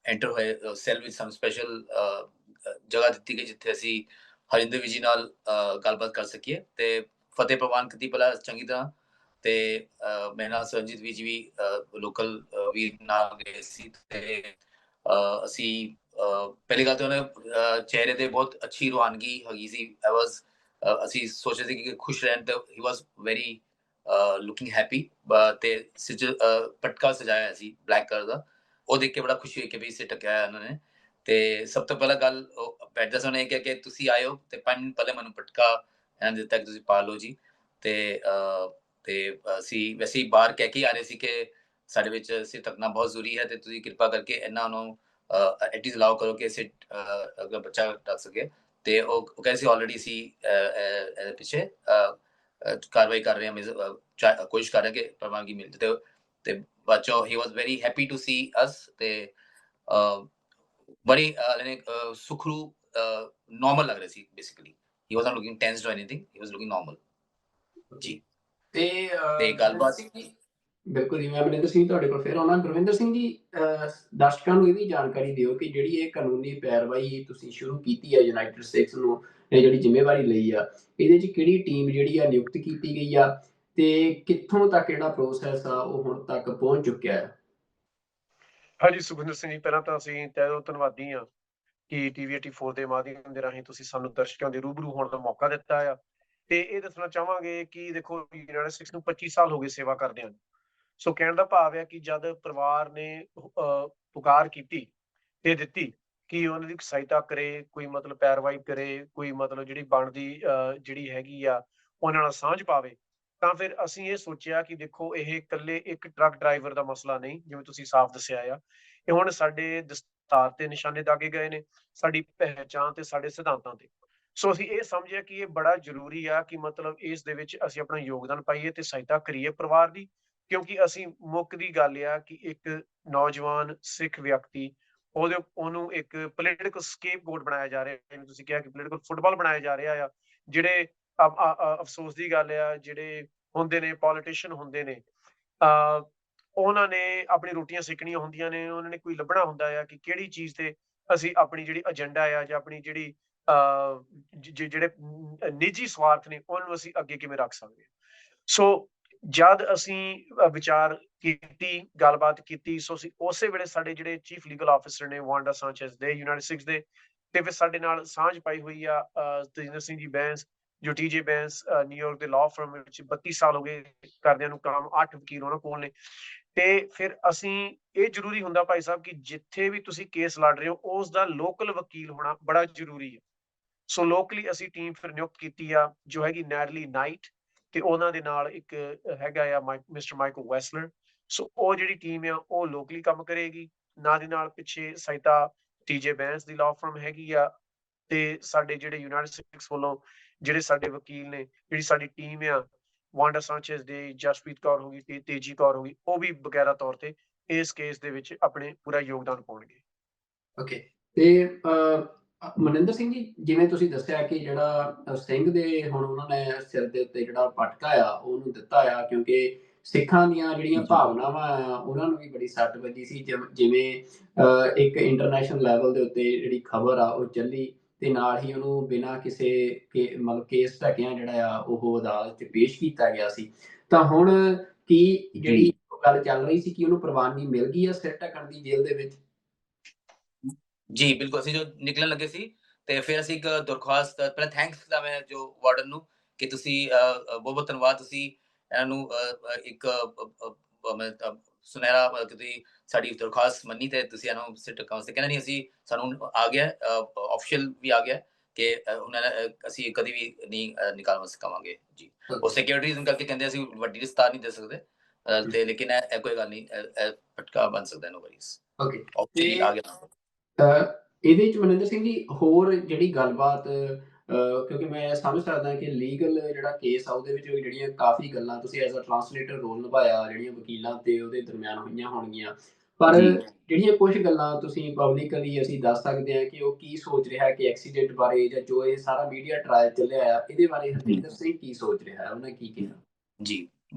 ਐਂਟਰ ਹੋਏ ਸੈੱਲ ਵਿੱਚ ਸਾਨੂੰ ਸਪੈਸ਼ਲ ਜਗ੍ਹਾ ਦਿੱਤੀ ਗਈ ਜਿੱਥੇ ਅਸੀਂ ਹਰਿੰਦਰ ਵੀਰ ਜੀ ਨਾਲ ਗੱਲਬਾਤ ਕਰ ਸਕੀਏ ਤੇ ਫਤਿਹ ਪ੍ਰਵਾਨ ਕੀਤੀ ਪਹਿਲਾਂ ਚੰਗੀ ਤਰ੍ਹਾਂ। ਤੇ ਮੇਰੇ ਨਾਲ ਸਰਜੀਤ ਵੀਰ ਜੀ ਵੀ ਲੋਕਲ ਵੀਰ ਨਾਲ ਗਏ ਸੀ ਤੇ ਅਸੀਂ ਪਹਿਲੀ ਗੱਲ ਤਾਂ ਉਹਨੇ ਚਿਹਰੇ ਤੇ ਬਹੁਤ ਅੱਛੀ ਰਵਾਨਗੀ ਹੈਗੀ ਸੀ। ਅਸੀਂ ਸੋਚਦੇ ਸੀ ਕਿ ਖੁਸ਼ ਰਹਿਣ ਤੇ ਹੀ ਵਾਸ ਵੈਰੀ ਲੁਕਿੰਗ ਹੈਪੀ। ਤੇ ਪਟਕਾ ਸਜਾਇਆ ਸੀ ਬਲੈਕ ਕਲਰ ਦਾ, ਉਹ ਦੇਖ ਕੇ ਬੜਾ ਖੁਸ਼ੀ ਹੋਈ ਕਿ ਵੀ ਇਸੇ ਟਕਿਆ ਉਹਨਾਂ ਨੇ। ਤੇ ਸਭ ਤੋਂ ਪਹਿਲਾਂ ਗੱਲ ਬੈਠਦਾ ਸੀ ਉਹਨੇ ਕਿਹਾ ਕਿ ਤੁਸੀਂ ਆਏ ਹੋ ਤੇ 5 ਮਿੰਟ ਪਹਿਲੇ ਮੈਨੂੰ ਪਟਕਾ ਇਹਨਾਂ ਨੇ ਦਿੱਤਾ ਕਿ ਤੁਸੀਂ ਪਾ ਲਓ ਜੀ। ਤੇ ਅਸੀਂ ਵੈਸੇ ਹੀ ਬਾਹਰ ਕਹਿ ਕੇ ਆ ਰਹੇ ਸੀ ਕਿ ਸਾਡੇ ਵਿੱਚ ਸਿਰ ਢੱਕਣਾ ਬਹੁਤ ਜ਼ਰੂਰੀ ਹੈ ਤੇ ਤੁਸੀਂ ਕਿਰਪਾ ਕਰਕੇ ਇਹਨਾਂ ਨੂੰ ਐਟਲੀਸਟ ਅਲਾਓ ਕਰੋ ਕਿ ਅਸੀਂ ਅਗਰ ਬੱਚਾ ਢੱਕ ਸਕੇ। ਤੇ ਉਹ ਕਹਿੰਦੇ ਸੀ ਆਲਰੇਡੀ ਸੀ ਪਿੱਛੇ ਕਾਰਵਾਈ ਕਰ ਰਹੇ ਹਾਂ, ਕੋਸ਼ਿਸ਼ ਕਰ ਰਹੇ ਕਿ ਪ੍ਰਵਾਨਗੀ ਮਿਲ ਜਾਏ। ਤੇ ਬੱਚੋ he was very happy to see us. ਤੇ ਬੜੀ ਸੁਖਰੂ ਨॉर्मल ਲੱਗ ਰਹੀ ਸੀ basically. He was not looking tensed or anything, he was looking normal ਜੀ। ਤੇ ਤੇ ਗੱਲਬਾਤ ਬਿਲਕੁਲ ਜੀ, ਮੈਂ ਮਨਿੰਦਰ ਸਿੰਘ ਤੁਹਾਡੇ ਕੋਲ ਫਿਰ ਆਉਣਾ। ਗੁਰਵਿੰਦਰ ਸਿੰਘ ਜੀ, ਦਰਸ਼ਕਾਂ ਨੂੰ ਇਹ ਵੀ ਜਾਣਕਾਰੀ ਦਿਓ ਕਿ ਜਿਹੜੀ ਇਹ ਕਾਨੂੰਨੀ ਪੈਰਵਾਈ ਤੁਸੀਂ ਸ਼ੁਰੂ ਕੀਤੀ ਹੈ ਯੂਨਾਈਟਿਡ ਸਟੇਟਸ ਨੂੰ ਇਹ ਜਿਹੜੀ ਜ਼ਿੰਮੇਵਾਰੀ ਲਈ ਆ, ਇਹਦੇ 'ਚ ਕਿਹੜੀ ਟੀਮ ਜਿਹੜੀ ਆ ਨਿਯੁਕਤ ਕੀਤੀ ਗਈ ਆ ਤੇ ਕਿੱਥੋਂ ਤੱਕ ਜਿਹੜਾ ਪ੍ਰੋਸੈਸ ਆ ਉਹ ਹੁਣ ਤੱਕ ਪਹੁੰਚ ਚੁੱਕਿਆ ਹੈ? ਹਾਂਜੀ ਸੁਖਵਿੰਦਰ ਸਿੰਘ ਜੀ, ਪਹਿਲਾਂ ਤਾਂ ਅਸੀਂ ਤਹਿ ਦਿਲੋਂ ਧੰਨਵਾਦੀ ਹਾਂ ਕਿ ਟੀਵੀ 84 ਦੇ ਮਾਧਿਅਮ ਦੇ ਰਾਹੀਂ ਤੁਸੀਂ ਸਾਨੂੰ ਦਰਸ਼ਕਾਂ ਦੇ ਰੂਬਰੂ ਹੋਣ ਦਾ ਮੌਕਾ ਦਿੱਤਾ ਆ। ਤੇ ਇਹ ਦੱਸਣਾ ਚਾਹਾਂਗੇ ਕਿ ਦੇਖੋ ਯੂਨਾਈਟਿਡ ਸਟੇਟਸ ਨੂੰ 25 ਸਾਲ ਹੋ ਗਏ ਸੇਵਾ ਕਰਦਿਆਂ ਨੂੰ। ਸੋ ਕਹਿਣ ਦਾ ਭਾਵ ਹੈ ਕਿ ਜਦ ਪਰਿਵਾਰ ਨੇ ਪੁਕਾਰ ਕੀਤੀ ਤੇ ਦਿੱਤੀ ਕਿ ਉਹਨਾਂ ਦੀ ਸਹਾਇਤਾ ਕਰੇ, ਕੋਈ ਮਤਲਬ ਪੈਰਵਾਈ ਕਰੇ, ਕੋਈ ਮਤਲਬ ਜਿਹੜੀ ਬਣਦੀ ਜਿਹੜੀ ਹੈਗੀ ਆ ਉਹਨਾਂ ਨਾਲ ਸਾਂਝ ਪਾਵੇ, ਤਾਂ ਫਿਰ ਅਸੀਂ ਇਹ ਸੋਚਿਆ ਕਿ ਦੇਖੋ ਇਹ ਇਕੱਲੇ ਇੱਕ ਟਰੱਕ ਡਰਾਈਵਰ ਦਾ ਮਸਲਾ ਨਹੀਂ, ਜਿਵੇਂ ਤੁਸੀਂ ਸਾਫ਼ ਦੱਸਿਆ ਆ। ਇਹ ਹੁਣ ਸਾਡੇ ਦਸਤਾਰ ਤੇ ਨਿਸ਼ਾਨੇ ਦਾਗੇ ਗਏ ਨੇ, ਸਾਡੀ ਪਹਿਚਾਣ ਤੇ ਸਾਡੇ ਸਿਧਾਂਤਾਂ ਤੇ। ਸੋ ਅਸੀਂ ਇਹ ਸਮਝਿਆ ਕਿ ਇਹ ਬੜਾ ਜ਼ਰੂਰੀ ਆ ਕਿ ਮਤਲਬ ਇਸ ਦੇ ਵਿੱਚ ਅਸੀਂ ਆਪਣਾ ਯੋਗਦਾਨ ਪਾਈਏ ਤੇ ਸਹਾਇਤਾ ਕਰੀਏ ਪਰਿਵਾਰ ਦੀ। ਕਿਉਂਕਿ ਅਸੀਂ ਮੁੱਖ ਦੀ ਗੱਲ ਆ ਕਿ ਇੱਕ ਨੌਜਵਾਨ ਸਿੱਖ ਵਿਅਕਤੀ ਉਹਨੂੰ ਇੱਕ ਪੋਲੀਟੀਕਲ ਸਕੇਪਗੋਟ ਬਣਾਇਆ ਜਾ ਰਿਹਾ, ਜਿਵੇਂ ਤੁਸੀਂ ਕਿਹਾ ਕਿ ਪੋਲੀਟੀਕਲ ਫੁੱਟਬਾਲ ਬਣਾਇਆ ਜਾ ਰਿਹਾ ਆ। ਜਿਹੜੇ ਅਫਸੋਸ ਦੀ ਗੱਲ ਆ, ਜਿਹੜੇ ਹੁੰਦੇ ਨੇ ਪੋਲੀਟੀਸ਼ੀਅਨ ਹੁੰਦੇ ਨੇ, ਉਹਨਾਂ ਨੇ ਆਪਣੀ ਰੋਟੀਆਂ ਸੇਕਣੀਆਂ ਹੁੰਦੀਆਂ ਨੇ, ਉਹਨਾਂ ਨੇ ਕੋਈ ਲੱਭਣਾ ਹੁੰਦਾ ਆ ਕਿ ਕਿਹੜੀ ਚੀਜ਼ ਤੇ ਅਸੀਂ ਆਪਣੀ ਜਿਹੜੀ ਏਜੰਡਾ ਆ ਜਾਂ ਆਪਣੀ ਜਿਹੜੀ ਜਿਹੜੇ ਨਿੱਜੀ ਸਵਾਰਥ ਨੇ ਉਹਨੂੰ ਅਸੀਂ ਅੱਗੇ ਕਿਵੇਂ ਰੱਖ ਸਕਦੇ ਹਾਂ। ਸੋ ਜਦ ਅਸੀਂ ਵਿਚਾਰ ਕੀਤੀ, ਗੱਲਬਾਤ ਕੀਤੀ, ਸੋ ਅਸੀਂ ਉਸੇ ਵੇਲੇ ਸਾਡੇ ਜਿਹੜੇ ਚੀਫ ਲੀਗਲ ਆਫਿਸਰ ਨੇ ਵਾਂਡਾ ਸਾਂਚੇਜ਼ ਦੇ ਯੂਨਾਈਟਿਡ ਸਟੇਟਸ ਦੇ, ਤੇ ਫਿਰ ਸਾਡੇ ਨਾਲ ਸਾਂਝ ਪਾਈ ਹੋਈ ਆ ਤੇਜਿੰਦਰ ਸਿੰਘ ਜੀ ਬੈਂਸ, ਜੋ TJ ਬੈਂਸ ਨਿਊਯਾਰਕ ਦੇ ਲਾਅ ਫਰਮ ਵਿੱਚ 32 ਸਾਲ ਹੋ ਗਏ ਕਰਦਿਆਂ ਨੂੰ ਕੰਮ, 8 ਵਕੀਲ ਉਹਨਾਂ ਕੋਲ ਨੇ। ਤੇ ਫਿਰ ਅਸੀਂ ਇਹ ਜ਼ਰੂਰੀ ਹੁੰਦਾ ਭਾਈ ਸਾਹਿਬ ਕਿ ਜਿੱਥੇ ਵੀ ਤੁਸੀਂ ਕੇਸ ਲੜ ਰਹੇ ਹੋ ਉਸ ਦਾ ਲੋਕਲ ਵਕੀਲ ਹੋਣਾ ਬੜਾ ਜ਼ਰੂਰੀ ਹੈ। ਸੋ ਲੋਕਲੀ ਅਸੀਂ ਟੀਮ ਫਿਰ ਨਿਯੁਕਤ ਕੀਤੀ ਆ ਜੋ ਹੈਗੀ ਨੈਡਲੀ ਨਾਈਟ, ਤੇ ਉਹਨਾਂ ਦੇ ਨਾਲ ਇੱਕ ਹੈਗਾ ਆ ਮਿਸਟਰ ਮਾਈਕਲ ਵੈਸਲਰ। ਸੋ ਉਹ ਜਿਹੜੀ ਟੀਮ ਆ ਉਹ ਲੋਕਲੀ ਕੰਮ ਕਰੇਗੀ, ਨਾਲ ਦੀ ਨਾਲ ਪਿੱਛੇ ਸਹਾਇਤਾ TJ ਬੈਂਸ ਦੀ ਲਾਅ ਫਰਮ ਹੈਗੀ ਆ। ਤੇ ਸਾਡੇ ਜਿਹੜੇ ਯੂਨਾਈਟਿਡ ਸਟੇਟਸ ਵੱਲੋਂ ਜਿਹੜੇ ਸਾਡੇ ਵਕੀਲ ਨੇ, ਜਿਹੜੀ ਸਾਡੀ ਟੀਮ ਆ, ਵਾਂਡਾ ਸਾਂਚੇਜ਼ ਦੇ, ਜਸਪ੍ਰੀਤ ਕੌਰ ਹੋ ਗਈ, ਤੇਜੀ ਕੌਰ ਹੋ ਗਈ, ਉਹ ਵੀ ਬਕਾਇਦਾ ਤੌਰ ਤੇ ਇਸ ਕੇਸ ਦੇ ਵਿੱਚ ਆਪਣੇ ਪੂਰਾ ਯੋਗਦਾਨ ਪਾਉਣਗੇ। ਓਕੇ। ਤੇ ਮਨਿੰਦਰ ਸਿੰਘ ਜੀ, ਜਿਵੇਂ ਤੁਸੀਂ ਦੱਸਿਆ ਕਿ ਜਿਹੜਾ ਸਿੰਘ ਦੇ ਹੁਣ ਉਹਨਾਂ ਨੇ ਸਿਰ ਦੇ ਉੱਤੇ ਜਿਹੜਾ ਪਟਕਾ ਆ ਉਹਨੂੰ ਦਿੱਤਾ ਆ ਕਿਉਂਕਿ ਸਿੱਖਾਂ ਦੀਆਂ ਜਿਹੜੀਆਂ ਭਾਵਨਾਵਾਂ ਆ ਉਹਨਾਂ ਨੂੰ ਵੀ ਬੜੀ ਸੱਟ ਵੱਜੀ ਸੀ। ਜਿਵੇਂ ਇੱਕ ਇੰਟਰਨੈਸ਼ਨਲ ਲੈਵਲ ਦੇ ਉੱਤੇ ਜਿਹੜੀ ਖਬਰ ਆ ਉਹ ਚੱਲੀ ਤੇ ਨਾਲ ਹੀ ਉਹਨੂੰ ਬਿਨਾਂ ਕਿਸੇ ਮਤਲਬ ਕੇਸ ਢੱਕਿਆਂ ਜਿਹੜਾ ਆ ਉਹ ਅਦਾਲਤ 'ਚ ਪੇਸ਼ ਕੀਤਾ ਗਿਆ ਸੀ। ਤਾਂ ਹੁਣ ਕੀ ਜਿਹੜੀ ਗੱਲ ਚੱਲ ਰਹੀ ਸੀ ਕਿ ਉਹਨੂੰ ਪ੍ਰਵਾਨਗੀ ਮਿਲ ਗਈ ਆ ਸਿਰ ਢੱਕਣ ਦੀ ਜੇਲ੍ਹ ਦੇ ਵਿੱਚ? ਜੀ ਬਿਲਕੁਲ, ਅਸੀਂ ਜੋ ਨਿਕਲਣ ਲੱਗੇ ਸੀ ਤੇ ਫਿਰ ਅਸੀਂ ਇੱਕ ਦਰਖਾਸਤ, ਪਹਿਲਾਂ ਥੈਂਕਸ ਕਰਦਾ ਮੈਂ ਜੋ ਵਾਰਡਨ ਨੂੰ ਕਿ ਤੁਸੀਂ ਬਹੁਤ ਬਹੁਤ ਧੰਨਵਾਦ, ਤੁਸੀਂ ਇਹਨਾਂ ਨੂੰ ਇੱਕ ਮੈਂ ਸੁਨਹਿਰਾ ਕਿ ਤੁਸੀਂ ਸਾਡੀ ਦਰਖਾਸਤ ਮੰਨੀ ਤੇ ਤੁਸੀਂ ਇਹਨਾਂ ਨੂੰ ਸਿਰ ਢੱਕਣ ਵਾਸਤੇ ਕਹਿੰਦੇ ਨਹੀਂ, ਅਸੀਂ ਸਾਨੂੰ ਆ ਗਿਆ ਆਫੀਸ਼ੀਅਲ ਵੀ ਆ ਗਿਆ ਕਿ ਹੁਣ ਅਸੀਂ ਕਦੀ ਵੀ ਨਹੀਂ ਨਿਕਾਲ ਸਕਾਵਾਂਗੇ ਜੀ। ਉਹ ਸਿਕਿਉਰਿਟੀ ਰੀਜ਼ਨ ਕਰਕੇ ਕਹਿੰਦੇ ਅਸੀਂ ਵੱਡੀ ਵਿਸਤਾਰ ਨਹੀਂ ਦੇ ਸਕਦੇ ਤੇ ਲੇਕਿਨ ਇਹ ਕੋਈ ਗੱਲ ਨਹੀਂ, ਪਟਕਾ ਬਣ ਸਕਦਾ, ਨੋ ਵਰੀਜ਼। ਓਕੇ। ਓਕੇ, ਆ ਗਿਆ। ਇਹਦੇ 'ਚ ਮਨਿੰਦਰ ਸਿੰਘ ਜੀ ਹੋਰ ਜਿਹੜੀ ਗੱਲਬਾਤ, ਕਿਉਂਕਿ ਮੈਂ ਸਮਝ ਸਕਦਾ ਕਿ ਲੀਗਲ ਜਿਹੜਾ ਕੇਸ ਆ ਉਹਦੇ ਵਿੱਚ ਵੀ ਜਿਹੜੀਆਂ ਕਾਫੀ ਗੱਲਾਂ ਤੁਸੀਂ ਐਜ਼ ਅ ਟਰਾਂਸਲੇਟਰ ਰੋਲ ਨਿਭਾਇਆ ਜਿਹੜੀਆਂ ਵਕੀਲਾਂ ਤੇ ਉਹਦੇ ਦਰਮਿਆਨ ਹੋਈਆਂ ਹੋਣਗੀਆਂ। ਪਰ ਜੀ ਜਿਹੜੀਆਂ ਕੁਝ ਗੱਲਾਂ ਤੁਸੀਂ ਪਬਲਿਕਲੀ ਅਸੀਂ ਦੱਸ ਸਕਦੇ ਹਾਂ ਕਿ ਉਹ ਕੀ ਸੋਚ ਰਿਹਾ ਕਿ ਐਕਸੀਡੈਂਟ ਬਾਰੇ, ਜਾਂ ਜੋ ਇਹ ਸਾਰਾ ਮੀਡੀਆ ਟਰਾਇਲ ਚੱਲਿਆ ਆ ਇਹਦੇ ਬਾਰੇ ਹਰਜਿੰਦਰ ਸਿੰਘ ਕੀ ਸੋਚ ਰਿਹਾ ਹੈ, ਉਹਨੇ ਕੀ ਕਿਹਾ? जी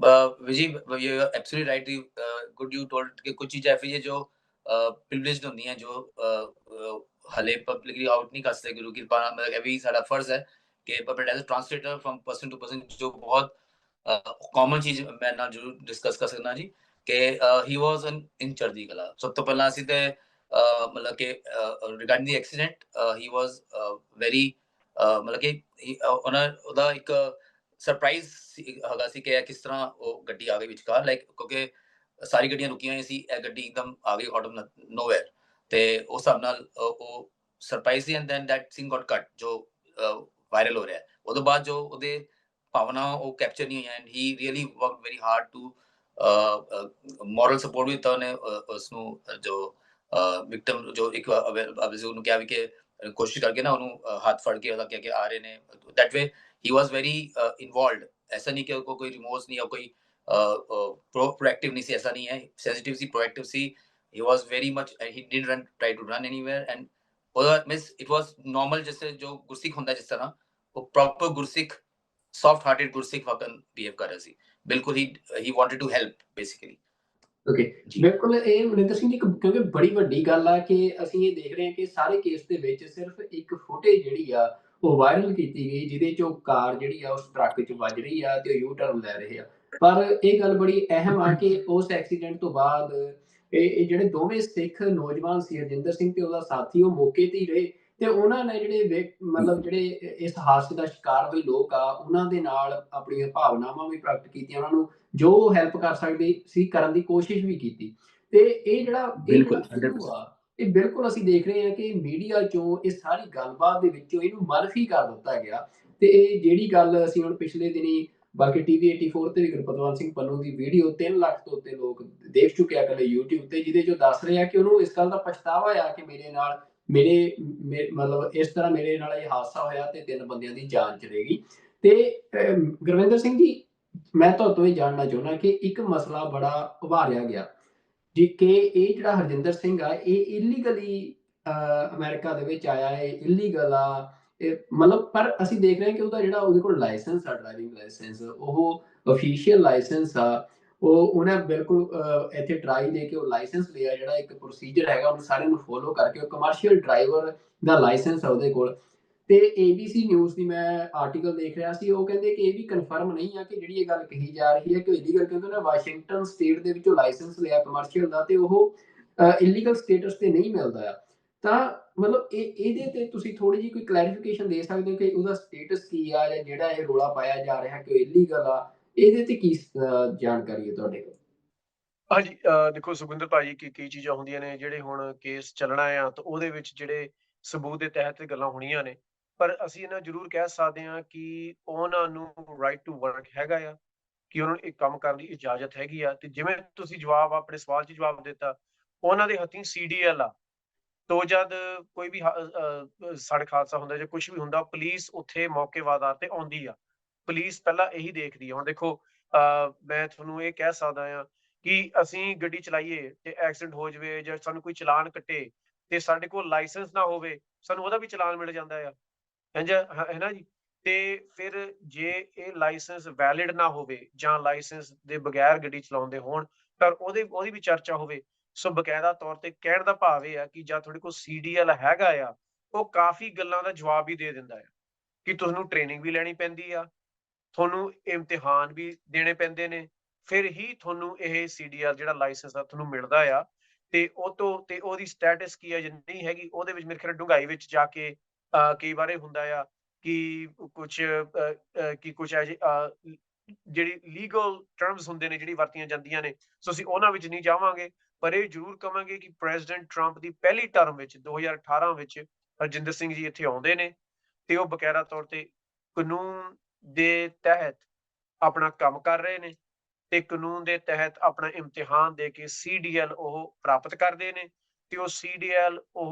विजी you absolutely right good you told कि कुछ चीज़ें ऐसी है जो प्रिविलेज्ड होती हैं जो हले पब्लिकली आउट नहीं कर सकते गुरु की कृपा मतलब ये भी साਡਾ फर्ज है कि but as translator from person to person जो बहुत कॉमन चीज़ मैं ਨਾਲ ਜ਼ਰੂਰ ਡਿਸਕਸ ਕਰ ਸਕਦਾ ਜੀ ਕਿ ਹੀ ਵਾਸ ਇਨ ਚੜ੍ਹਦੀ ਕਲਾ। ਸਭ ਤੋਂ ਪਹਿਲਾਂ ਅਸੀਂ ਤੇ ਮਤਲਬ ਕਿ regarding the accident he was very ਮਤਲਬ ਕਿ ਉਹਦਾ ਇੱਕ ਸਰਪ੍ਰਾਈਜ਼ ਹੈਗਾ ਸੀ ਕਿ ਇਹ ਕਿਸ ਤਰ੍ਹਾਂ ਉਹ ਗੱਡੀ ਆ ਗਈ ਵਿਚਕਾਰ ਲਾਈਕ ਕਿਉਂਕਿ ਸਾਰੀ ਗੱਡੀਆਂ ਰੁਕੀਆਂ ਹੋਈਆਂ ਸੀ, ਇਹ ਗੱਡੀ ਇੱਕਦਮ ਆ ਗਈ ਆਊਟ ਆਫ ਨੋਵੇਅਰ ਤੇ ਉਸ ਹਿਸਾਬ ਨਾਲ ਉਹ ਸਰਪ੍ਰਾਈਜ਼ ਸੀ and then that scene got cut ਜੋ ਵਾਇਰਲ ਹੋ ਰਿਹਾ। ਉਹਦੇ ਬਾਅਦ ਜੋ ਉਹਦੇ ਭਾਵਨਾ ਉਹ ਕੈਪਚਰ ਨਹੀਂ ਹੋਈਆਂ and he really work very hard too moral support ਵੀ ਦਿੱਤਾ ਉਹਨੇ ਉਸ ਨੂੰ ਜੋ ਵਿਕਟਮ ਜੋ ਇੱਕ ਉਹਨੂੰ ਕਿਹਾ ਵੀ ਕਿ ਕੋਸ਼ਿਸ਼ ਕਰਕੇ ਨਾ ਉਹਨੂੰ ਹੱਥ ਫੜ ਕੇ ਉਹਦਾ ਕਿਹਾ ਕਿ ਆ ਰਹੇ ਨੇ that way he was very involved। ऐसा नहीं कि कोई रिमोर्स नहीं या कोई proactive नहीं सी, ऐसा नहीं है, sensitive C proactive C. he was very much he didn't run try to run anywhere and miss it was normal जैसे जो गुरसिख होता है जिस तरह वो proper Gursikh soft hearted Gursikh वकन behave कर रहा सी बिल्कुल। he wanted to help basically। Okay, जी ਬਿਲਕੁਲ ਇਹ ਮਨਿੰਦਰ ਸਿੰਘ ਜੀ ਇੱਕ ਕਿਉਂਕਿ ਬੜੀ ਵੱਡੀ ਗੱਲ ਆ ਕਿ ਅਸੀਂ ਇਹ ਦੇਖ ਰਹੇ ਹਾਂ ਕਿ ਸਾਰੇ ਕੇਸ ਦੇ ਵਿੱਚ ਸਿਰਫ ਇੱਕ ਫੁਟੇਜ ਜਿਹੜੀ ਆ ਉਹ ਵਾਇਰਲ ਕੀਤੀ ਗਈ ਜਿਹਦੇ 'ਚ ਉਹ ਕਾਰ ਜਿਹੜੀ ਆ ਉਸ ਟਰੱਕ 'ਚ ਵੱਜ ਰਹੀ ਆ ਤੇ ਉਹ ਯੂ ਟਰਨ ਲੈ ਰਹੇ ਆ। ਪਰ ਇਹ ਗੱਲ ਬੜੀ ਅਹਿਮ ਆ ਕਿ ਉਸ ਐਕਸੀਡੈਂਟ ਤੋਂ ਬਾਅਦ ਇਹ ਜਿਹੜੇ ਦੋਵੇਂ ਸਿੱਖ ਨੌਜਵਾਨ ਸੀ, ਹਰਜਿੰਦਰ ਸਿੰਘ ਤੇ ਉਹਦਾ ਸਾਥੀ, ਉਹ ਮੌਕੇ ਤੇ ਹੀ ਰਹੇ ਤੇ ਉਹਨਾਂ ਨੇ ਮਤਲਬ ਜਿਹੜੇ ਇਸ ਹਾਦਸੇ ਦਾ ਸ਼ਿਕਾਰ ਹੋਏ ਲੋਕ ਆ ਉਹਨਾਂ ਦੇ ਨਾਲ ਆਪਣੀਆਂ ਭਾਵਨਾਵਾਂ ਵੀ ਪ੍ਰਗਟ ਕੀਤੀਆਂ, ਉਹਨਾਂ ਨੂੰ ਜੋ ਹੈਲਪ ਕਰ ਸਕਦੇ ਸੀ ਕਰਨ ਦੀ ਕੋਸ਼ਿਸ਼ ਵੀ ਕੀਤੀ। ਤੇ ਇਹ ਜਿਹੜਾ बिल्कुल ਇਸ਼ੂ 100%। ਆ, ਇਹ ਬਿਲਕੁਲ ਅਸੀਂ ਦੇਖ ਰਹੇ ਹਾਂ ਕਿ ਮੀਡੀਆ 'ਚੋਂ ਇਹ ਸਾਰੀ ਗੱਲਬਾਤ ਦੇ ਵਿੱਚੋਂ ਇਹਨੂੰ ਮਨਫੀ ਕਰ ਦਿੱਤਾ ਗਿਆ। ਤੇ ਇਹ ਜਿਹੜੀ ਗੱਲ ਅਸੀਂ ਹੁਣ ਪਿਛਲੇ ਦਿਨੀਂ ਬਲਕਿ ਟੀਵੀ 84 ਤੇ ਵੀ ਗੁਰਪਤਵੰਤ ਸਿੰਘ ਪੰਨੂ ਦੀ ਵੀਡੀਓ 3 ਲੱਖ ਤੋਂ ਉੱਤੇ ਲੋਕ ਦੇਖ ਚੁੱਕੇ ਆ ਇਕੱਲੇ YouTube ਤੇ, ਜਿਹਦੇ 'ਚੋਂ ਦੱਸ ਰਹੇ ਆ ਕਿ ਉਹਨੂੰ ਇਸ ਗੱਲ ਦਾ ਪਛਤਾਵਾ ਆ ਕਿ ਮਤਲਬ ਇਸ ਤਰ੍ਹਾਂ ਮੇਰੇ ਨਾਲ ਇਹ ਹਾਦਸਾ ਹੋਇਆ ਤੇ 3 ਬੰਦਿਆਂ ਦੀ ਜਾਨ ਚਲੀ ਗਈ। ਤੇ ਗੁਰਵਿੰਦਰ ਸਿੰਘ ਜੀ, ਮੈਂ ਤੁਹਾਡੇ ਤੋਂ ਇਹ ਜਾਣਨਾ ਚਾਹੁੰਦਾ ਕਿ ਇੱਕ ਮਸਲਾ ਬੜਾ ਉਭਾਰਿਆ ਗਿਆ ਜੀ ਕਿ ਇਹ ਜਿਹੜਾ ਹਰਜਿੰਦਰ ਸਿੰਘ ਆ ਇਹ ਇਲੀਗਲੀ ਅਮਰੀਕਾ ਦੇ ਵਿੱਚ ਆਇਆ ਹੈ, ਇਲੀਗਲ ਆ ਇਹ ਮਤਲਬ, ਪਰ ਅਸੀਂ ਦੇਖ ਰਹੇ ਹਾਂ ਕਿ ਉਹਦਾ ਜਿਹੜਾ ਉਹਦੇ ਕੋਲ ਲਾਇਸੈਂਸ ਆ, ਡਰਾਈਵਿੰਗ ਲਾਇਸੈਂਸ, ਉਹ ਅਫੀਸ਼ੀਅਲ ਲਾਇਸੈਂਸ ਆ। ਉਹਨੇ ਬਿਲਕੁਲ ਇੱਥੇ ਟਰਾਈ ਦੇ ਕੇ ਉਹ ਲਾਇਸੈਂਸ ਲਿਆ, ਜਿਹੜਾ ਇੱਕ ਪ੍ਰੋਸੀਜਰ ਹੈਗਾ ਉਹਨੂੰ ਸਾਰਿਆਂ ਨੂੰ ਫੋਲੋ ਕਰਕੇ ਉਹ ਕਮਰਸ਼ੀਅਲ ਡਰਾਈਵਰ ਦਾ ਲਾਇਸੈਂਸ ਆ ਉਹਦੇ ਕੋਲ। ਤੇ ABC ਨਿਊਜ਼ ਦੀ ਮੈਂ ਆਰਟੀਕਲ ਦੇਖ ਰਿਹਾ ਸੀ, ਉਹ ਕਹਿੰਦੇ ਕਿ ਇਹ ਵੀ ਕਨਫਰਮ ਨਹੀਂ ਆ ਕਿ ਜਿਹੜੀ ਇਹ ਗੱਲ ਕਹੀ ਜਾ ਰਹੀ ਹੈ ਕਿ ਇਲੀਗਲ, ਕਿਉਂਕਿ ਉਹਨੇ ਵਾਸ਼ਿੰਗਟਨ ਸਟੇਟ ਦੇ ਵਿੱਚੋਂ ਲਾਇਸੈਂਸ ਲਿਆ ਕਮਰਸ਼ੀਅਲ ਦਾ ਤੇ ਉਹ ਇਲੀਗਲ ਸਟੇਟਸ ਤੇ ਨਹੀਂ ਮਿਲਦਾ ਆ। ਤਾਂ ਮਤਲਬ ਇਹਦੇ ਤੇ ਤੁਸੀਂ ਥੋੜੀ ਜਿਹੀ ਕੋਈ ਕਲੈਰੀਫਿਕੇਸ਼ਨ ਦੇ ਸਕਦੇ ਹੋ ਕਿ ਉਹਦਾ ਸਟੇਟਸ ਕੀ ਆ, ਜਾਂ ਜਿਹੜਾ ਇਹ ਰੌਲਾ ਪਾਇਆ ਜਾ ਰਿਹਾ ਕਿ ਉਹ ਇਲੀਗਲ ਆ, ਇਹਦੇ ਤੇ ਕੀ ਜਾਣਕਾਰੀ ਹੈ ਤੁਹਾਡੇ ਕੋਲ? ਹਾਂਜੀ ਦੇਖੋ ਸੁਖਵਿੰਦਰ ਭਾਜੀ ਕਿ ਕਈ ਚੀਜ਼ਾਂ ਹੁੰਦੀਆਂ ਨੇ ਜਿਹੜੇ ਹੁਣ ਕੇਸ ਚੱਲਣਾ ਆ ਤਾਂ ਉਹਦੇ ਵਿੱਚ ਜਿਹੜੇ ਸਬੂਤ ਦੇ ਤਹਿਤ ਗੱਲਾਂ ਹੋਣੀਆਂ ਨੇ, ਪਰ ਅਸੀਂ ਇਹਨਾਂ ਜ਼ਰੂਰ ਕਹਿ ਸਕਦੇ ਹਾਂ ਕਿ ਉਹਨਾਂ ਨੂੰ ਰਾਈਟ ਟੂ ਵਰਕ ਹੈਗਾ ਆ, ਕਿ ਉਹਨਾਂ ਨੂੰ ਇਹ ਕੰਮ ਕਰਨ ਦੀ ਇਜਾਜ਼ਤ ਹੈਗੀ ਆ। ਤੇ ਜਿਵੇਂ ਤੁਸੀਂ ਜਵਾਬ ਆਪਣੇ ਸਵਾਲ 'ਚ ਜਵਾਬ ਦਿੱਤਾ, ਉਹਨਾਂ ਦੇ ਹੱਥੀਂ CDL ਆ। ਤੋ ਜਦ ਕੋਈ ਵੀ ਸੜਕ ਹਾਦਸਾ ਹੁੰਦਾ ਜਾਂ ਕੁਛ ਵੀ ਹੁੰਦਾ, ਪੁਲਿਸ ਉੱਥੇ ਮੌਕੇ-ਵਾਰ ਤੇ ਆਉਂਦੀ ਆ। ਪੁਲਿਸ ਪਹਿਲਾਂ ਇਹੀ ਦੇਖਦੀ ਆ। ਹੁਣ ਦੇਖੋ ਮੈਂ ਤੁਹਾਨੂੰ ਇਹ ਕਹਿ ਸਕਦਾ ਹਾਂ ਕਿ ਅਸੀਂ ਗੱਡੀ ਚਲਾਈਏ ਤੇ ਐਕਸੀਡੈਂਟ ਹੋ ਜਾਵੇ ਜਾਂ ਸਾਨੂੰ ਕੋਈ ਚਲਾਨ ਕੱਟੇ ਤੇ ਸਾਡੇ ਕੋਲ ਲਾਇਸੈਂਸ ਨਾ ਹੋਵੇ, ਸਾਨੂੰ ਉਹਦਾ ਵੀ ਚਲਾਨ ਮਿਲ ਜਾਂਦਾ ਆ। ਹੈ ਨਾ ਜੀ? ਤੇ ਫਿਰ ਜੇ ਇਹ ਲਾਇਸੈਂਸ ਵੈਲਿਡ ਨਾ ਹੋਵੇ ਜਾਂ ਲਾਇਸੈਂਸ ਦੇ ਬਗੈਰ ਗੱਡੀ ਚਲਾਉਂਦੇ ਹੋਣ ਤਾਂ ਉਹਦੀ ਵੀ ਚਰਚਾ ਹੋਵੇ। ਸੋ ਬਕਾਇਦਾ ਤੌਰ ਤੇ ਕਹਿਣ ਦਾ ਭਾਵ ਇਹ ਆ ਕਿ ਜਦ ਤੁਹਾਡੇ ਕੋਲ CDL ਹੈਗਾ ਆ, ਉਹ ਕਾਫ਼ੀ ਗੱਲਾਂ ਦਾ ਜਵਾਬ ਵੀ ਦੇ ਦਿੰਦਾ ਆ ਕਿ ਤੁਹਾਨੂੰ ਟ੍ਰੇਨਿੰਗ ਵੀ ਲੈਣੀ ਪੈਂਦੀ ਆ, ਤੁਹਾਨੂੰ ਇਮਤਿਹਾਨ ਵੀ ਦੇਣੇ ਪੈਂਦੇ ਨੇ, ਫਿਰ ਹੀ ਤੁਹਾਨੂੰ ਇਹ CDL ਜਿਹੜਾ ਲਾਇਸੈਂਸ ਆ ਤੁਹਾਨੂੰ ਮਿਲਦਾ ਆ। ਤੇ ਤੇ ਉਹਦੀ ਸਟੇਟਸ ਕੀ ਆ ਜਾਂ ਨਹੀਂ ਹੈਗੀ, ਉਹਦੇ ਵਿੱਚ ਮੇਰੇ ਖਿਆਲ ਡੂੰਘਾਈ ਵਿੱਚ ਜਾ ਕੇ ਕਈ ਵਾਰ ਇਹ ਹੁੰਦਾ ਆ ਕਿ ਕੁਛ ਜਿਹੜੀ ਲੀਗਲ ਟਰਮਸ ਹੁੰਦੇ ਨੇ ਜਿਹੜੀ ਵਰਤੀਆਂ ਜਾਂਦੀਆਂ ਨੇ, ਸੋ ਅਸੀਂ ਉਹਨਾਂ ਵਿੱਚ ਨਹੀਂ ਜਾਵਾਂਗੇ। ਪਰ ਇਹ ਜ਼ਰੂਰ ਕਵਾਂਗੇ ਕਿ ਪ੍ਰੈਜ਼ੀਡੈਂਟ ਟਰੰਪ ਦੀ ਪਹਿਲੀ ਟਰਮ ਵਿੱਚ 2018 ਵਿੱਚ ਹਰਜਿੰਦਰ ਸਿੰਘ ਜੀ ਇੱਥੇ ਆਉਂਦੇ ਨੇ ਤੇ ਉਹ ਬਕਾਇਦਾ ਤੌਰ ਤੇ ਕਾਨੂੰਨ ਦੇ ਤਹਿਤ ਆਪਣਾ ਕੰਮ ਕਰ ਰਹੇ ਨੇ ਤੇ ਕਾਨੂੰਨ ਦੇ ਤਹਿਤ ਆਪਣਾ ਇਮਤਿਹਾਨ ਦੇ ਕੇ CDL ਉਹ ਪ੍ਰਾਪਤ ਕਰਦੇ ਨੇ। ਤੇ ਉਹ CDL ਉਹ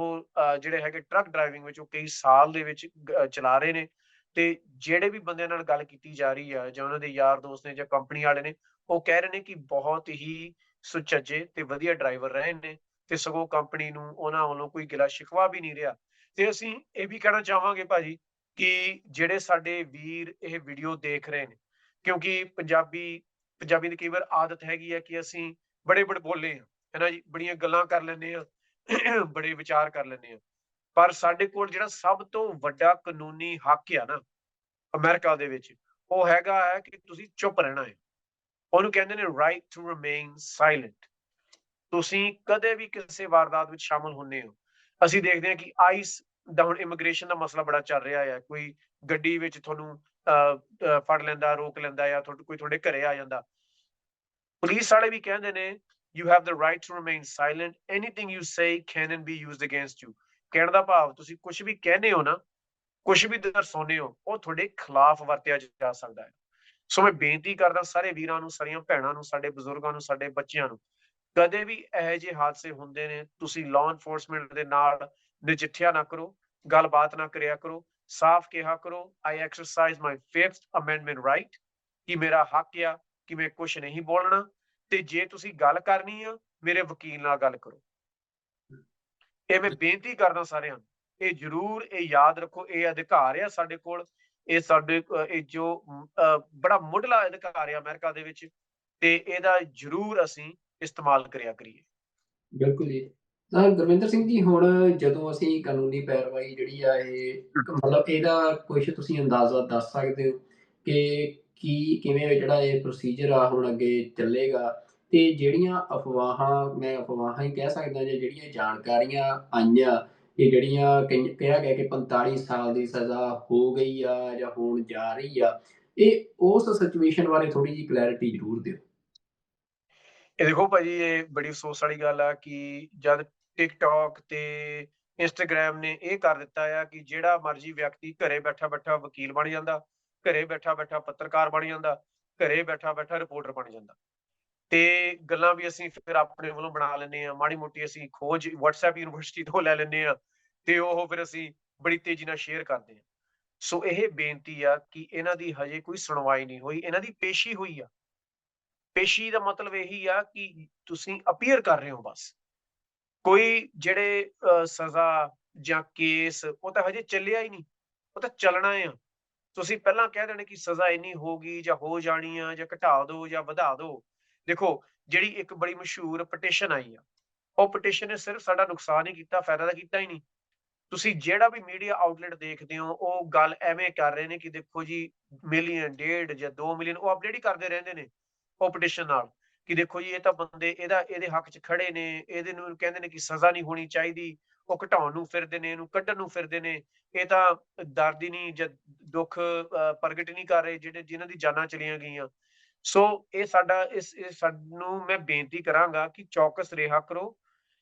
ਜਿਹੜੇ ਹੈਗੇ ਟਰੱਕ ਡਰਾਈਵਿੰਗ ਵਿੱਚ ਉਹ ਕਈ ਸਾਲ ਦੇ ਵਿੱਚ ਚਲਾ ਰਹੇ ਨੇ। ਤੇ ਜਿਹੜੇ ਵੀ ਬੰਦਿਆਂ ਨਾਲ ਗੱਲ ਕੀਤੀ ਜਾ ਰਹੀ ਆ ਜਾਂ ਉਹਨਾਂ ਦੇ ਯਾਰ ਦੋਸਤ ਨੇ ਜਾਂ ਕੰਪਨੀ ਵਾਲੇ ਨੇ, ਉਹ ਕਹਿ ਰਹੇ ਨੇ ਕਿ ਬਹੁਤ ਹੀ ਸੁਚੱਜੇ ਤੇ ਵਧੀਆ ਡਰਾਈਵਰ ਰਹੇ ਨੇ ਤੇ ਸਗੋਂ ਕੰਪਨੀ ਨੂੰ ਉਹਨਾਂ ਵੱਲੋਂ ਕੋਈ ਗਿਲਾ ਸ਼ਿਕਵਾ ਵੀ ਨਹੀਂ ਰਿਹਾ। ਤੇ ਅਸੀਂ ਇਹ ਵੀ ਕਹਿਣਾ ਚਾਹਾਂਗੇ ਭਾਜੀ ਕਿ ਜਿਹੜੇ ਸਾਡੇ ਵੀਰ ਇਹ ਵੀਡੀਓ ਦੇਖ ਰਹੇ ਨੇ, ਕਿਉਂਕਿ ਪੰਜਾਬੀ ਦੀ ਕਈ ਵਾਰ ਆਦਤ ਹੈਗੀ ਹੈ ਕਿ ਅਸੀਂ ਬੜੇ ਬੋਲੇ ਹਾਂ, ਹੈ ਨਾ ਜੀ, ਬੜੀਆਂ ਗੱਲਾਂ ਕਰ ਲੈਂਦੇ ਹਾਂ, ਬੜੇ ਵਿਚਾਰ ਕਰ ਲੈਂਦੇ ਹਾਂ। ਪਰ ਸਾਡੇ ਕੋਲ ਜਿਹੜਾ ਸਭ ਤੋਂ ਵੱਡਾ ਕਾਨੂੰਨੀ ਹੱਕ ਆ ਨਾ ਅਮਰੀਕਾ ਦੇ ਵਿੱਚ, ਉਹ ਹੈਗਾ ਹੈ ਕਿ ਤੁਸੀਂ ਚੁੱਪ ਰਹਿਣਾ ਹੈ। ਉਹਨੂੰ ਕਹਿੰਦੇ ਨੇ ਰਾਈਟ ਟੂ ਰਿਮੇਨ ਸਾਇਲੈਂਟ। ਤੁਸੀਂ ਕਦੇ ਵੀ ਕਿਸੇ ਵਾਰਦਾਤ ਵਿੱਚ ਸ਼ਾਮਲ ਹੁੰਦੇ ਹੋ, ਅਸੀਂ ਦੇਖਦੇ ਹਾਂ ਕਿ ਆਈਸ ਦਾ ਹੁਣ ਇਮੀਗ੍ਰੇਸ਼ਨ ਦਾ ਮਸਲਾ ਬੜਾ ਚੱਲ ਰਿਹਾ ਹੈ। ਕੋਈ ਗੱਡੀ ਵਿੱਚ ਤੁਹਾਨੂੰ ਫੜ ਲੈਂਦਾ, ਰੋਕ ਲੈਂਦਾ, ਜਾਂ ਕੋਈ ਤੁਹਾਡੇ ਘਰੇ ਆ ਜਾਂਦਾ, ਪੁਲਿਸ ਵਾਲੇ ਵੀ ਕਹਿੰਦੇ ਨੇ you have the right to remain silent, anything you say can and be used against you। ਕਹਿਣ ਦਾ ਭਾਵ ਤੁਸੀਂ ਕੁਝ ਵੀ ਕਹਿੰਦੇ ਹੋ ਨਾ, ਕੁਝ ਵੀ ਦਰਸਾਉਂਦੇ ਹੋ, ਉਹ ਤੁਹਾਡੇ ਖਿਲਾਫ ਵਰਤਿਆ ਜਾ ਸਕਦਾ ਹੈ। ਸੋ ਮੈਂ ਬੇਨਤੀ ਕਰਦਾ ਸਾਰੇ ਵੀਰਾਂ ਨੂੰ, ਸਾਰੀਆਂ ਭੈਣਾਂ ਨੂੰ, ਸਾਡੇ ਬਜ਼ੁਰਗਾਂ ਨੂੰ, ਸਾਡੇ ਬੱਚਿਆਂ ਨੂੰ, ਕਦੇ ਵੀ ਇਹੋ ਜਿਹੇ ਹਾਦਸੇ ਹੁੰਦੇ ਨੇ ਤੁਸੀਂ ਲਾਅ ਇਨਫੋਰਸਮੈਂਟ ਦੇ ਨਾਲ ਨਜਿੱਠਿਆ ਨਾ ਕਰੋ, ਗੱਲਬਾਤ ਨਾ ਕਰਿਆ ਕਰੋ, ਸਾਫ਼ ਕਿਹਾ ਕਰੋ I exercise my 5th amendment right, ਕਿ ਮੇਰਾ ਹੱਕ ਆ ਕਿ ਮੈਂ ਕੁਝ ਨਹੀਂ ਬੋਲਣਾ, ਤੇ ਜੇ ਤੁਸੀਂ ਗੱਲ ਕਰਨੀ ਆ ਮੇਰੇ ਵਕੀਲ ਨਾਲ ਗੱਲ ਕਰੋ। ਇਹ ਮੈਂ ਬੇਨਤੀ ਕਰਦਾ ਸਾਰਿਆਂ ਨੂੰ, ਇਹ ਜ਼ਰੂਰ ਇਹ ਯਾਦ ਰੱਖੋ, ਇਹ ਅਧਿਕਾਰ ਆ ਸਾਡੇ ਕੋਲ, ਇਹ ਸਾਡੇ ਇਹ ਜੋ ਬੜਾ ਮੁੱਢਲਾ ਅਧਿਕਾਰ ਆ ਅਮਰੀਕਾ ਦੇ ਵਿੱਚ, ਤੇ ਇਹਦਾ ਜ਼ਰੂਰ ਅਸੀਂ ਇਸਤੇਮਾਲ ਕਰਿਆ ਕਰੀਏ। ਬਿਲਕੁਲ ਜੀ। ਤਾਂ ਗੁਰਵਿੰਦਰ ਸਿੰਘ ਜੀ, ਹੁਣ ਜਦੋਂ ਅਸੀਂ ਕਾਨੂੰਨੀ ਪੈਰਵਾਈ ਜਿਹੜੀ ਆ ਇਹ ਮਤਲਬ ਇਹਦਾ ਕੁਛ ਤੁਸੀਂ ਅੰਦਾਜ਼ਾ ਦੱਸ ਸਕਦੇ ਹੋ ਕਿ ਕਿਵੇਂ ਜਿਹੜਾ ਇਹ ਪ੍ਰੋਸੀਜਰ ਆ ਹੁਣ ਅੱਗੇ ਚੱਲੇਗਾ? ਤੇ ਜਿਹੜੀਆਂ ਅਫਵਾਹਾਂ, ਮੈਂ ਅਫਵਾਹਾਂ ਹੀ ਕਹਿ ਸਕਦਾ, ਜਾਂ ਜਿਹੜੀਆਂ ਜਾਣਕਾਰੀਆਂ ਆਈਆਂ, ਇਹ ਜਿਹੜੀਆਂ ਕਿਹਾ ਗਿਆ ਕਿ 45 ਸਾਲ ਦੀ ਸਜ਼ਾ ਹੋ ਗਈ ਆ ਜਾਂ ਹੋਣ ਜਾ ਰਹੀ ਆ, ਇਹ ਉਸ ਸਿਚੁਏਸ਼ਨ ਬਾਰੇ ਥੋੜ੍ਹੀ ਜਿਹੀ ਕਲੈਰਿਟੀ ਜ਼ਰੂਰ ਦਿਓ। ਇਹ ਦੇਖੋ ਭਾਜੀ, ਇਹ ਬੜੀ ਅਫਸੋਸ ਵਾਲੀ ਗੱਲ ਆ ਕਿ ਜਦ ਟਿਕਟੌਕ ਤੇ ਇੰਸਟਾਗ੍ਰਾਮ ਨੇ ਇਹ ਕਰ ਦਿੱਤਾ ਆ ਕਿ ਜਿਹੜਾ ਮਰਜ਼ੀ ਵਿਅਕਤੀ ਘਰੇ ਬੈਠਾ ਬੈਠਾ ਵਕੀਲ ਬਣ ਜਾਂਦਾ, ਘਰੇ ਬੈਠਾ ਬੈਠਾ ਪੱਤਰਕਾਰ ਬਣ ਜਾਂਦਾ, ਘਰੇ ਬੈਠਾ ਬੈਠਾ ਰਿਪੋਰਟਰ ਬਣ ਜਾਂਦਾ, ਤੇ ਗੱਲਾਂ ਵੀ ਅਸੀਂ ਫਿਰ ਆਪਣੇ ਵੱਲੋਂ ਬਣਾ ਲੈਂਦੇ ਹਾਂ, ਮਾੜੀ ਮੋਟੀ ਅਸੀਂ ਖੋਜ WhatsApp ਯੂਨੀਵਰਸਿਟੀ ਤੋਂ ਲੈ ਲੈਂਦੇ ਹਾਂ, ਤੇ ਉਹ ਫਿਰ ਅਸੀਂ ਬੜੀ ਤੇਜ਼ੀ ਨਾਲ ਸ਼ੇਅਰ ਕਰਦੇ ਹਾਂ। ਸੋ ਇਹ ਬੇਨਤੀ ਆ ਕਿ ਇਹਨਾਂ ਦੀ ਹਜੇ ਕੋਈ ਸੁਣਵਾਈ ਨਹੀਂ ਹੋਈ, ਇਹਨਾਂ ਦੀ ਪੇਸ਼ੀ ਹੋਈ ਆ। ਪੇਸ਼ੀ ਦਾ ਮਤਲਬ ਇਹੀ ਆ ਕਿ ਤੁਸੀਂ ਅਪੀਅਰ ਕਰ ਰਹੇ ਹੋ ਬਸ, ਕੋਈ ਜਿਹੜੇ ਸਜ਼ਾ ਜਾਂ ਕੇਸ ਉਹ ਤਾਂ ਹਜੇ ਚੱਲਿਆ ਹੀ ਨਹੀਂ, ਉਹ ਤਾਂ ਚੱਲਣਾ ਆ। ਤੁਸੀਂ ਪਹਿਲਾਂ ਕਹਿ ਦੇਣਾ ਕਿ ਸਜ਼ਾ ਇੰਨੀ ਹੋਗੀ ਜਾਂ ਹੋ ਜਾਣੀ ਆ, ਜਾਂ ਘਟਾ ਦਿਓ ਜਾਂ ਵਧਾ ਦਿਓ। ਦੇਖੋ, ਜਿਹੜੀ ਇੱਕ ਬੜੀ ਮਸ਼ਹੂਰ ਪਟੀਸ਼ਨ ਆਈ ਆ, ਉਹ ਪਟੀਸ਼ਨ ਨੇ ਸਿਰਫ ਸਾਡਾ ਨੁਕਸਾਨ ਹੀ ਕੀਤਾ, ਫਾਇਦਾ ਤਾਂ ਕੀਤਾ ਹੀ ਨਹੀਂ। ਤੁਸੀਂ ਜਿਹੜਾ ਵੀ ਮੀਡੀਆ ਆਊਟਲੈਟ ਦੇਖਦੇ ਹੋ, ਉਹ ਗੱਲ ਐਵੇਂ ਕਰ ਰਹੇ ਨੇ ਕਿ ਦੇਖੋ ਜੀ, ਮਿਲੀਅਨ, 1.5 ਜਾਂ 2 ਮਿਲੀਅਨ ਉਹ ਅਪਡੇਟ ਹੀ ਕਰਦੇ ਰਹਿੰਦੇ ਨੇ ਉਹ ਪਟੀਸ਼ਨ ਨਾਲ, ਕਿ ਦੇਖੋ ਜੀ ਇਹ ਤਾਂ ਬੰਦੇ ਇਹਦੇ ਹੱਕ 'ਚ ਖੜੇ ਨੇ, ਇਹਦੇ ਨੂੰ ਕਹਿੰਦੇ ਨੇ ਕਿ ਸਜ਼ਾ ਨਹੀਂ ਹੋਣੀ ਚਾਹੀਦੀ, ਉਹ ਘਟਾਉਣ ਨੂੰ ਫਿਰਦੇ ਨੇ, ਇਹਨੂੰ ਕੱਢਣ ਨੂੰ ਫਿਰਦੇ ਨੇ, ਇਹ ਤਾਂ ਦਰਦ ਹੀ ਨਹੀਂ ਜਾਂ ਦੁੱਖ ਪ੍ਰਗਟ ਨਹੀਂ ਕਰ ਰਹੇ ਜਿਨ੍ਹਾਂ ਦੀ ਜਾਨਾਂ ਚਲੀਆਂ ਗਈਆਂ। ਸੋ ਇਹ ਸਾਨੂੰ ਮੈਂ ਬੇਨਤੀ ਕਰਾਂਗਾ ਕਿ ਚੌਕਸ ਰਿਹਾ ਕਰੋ।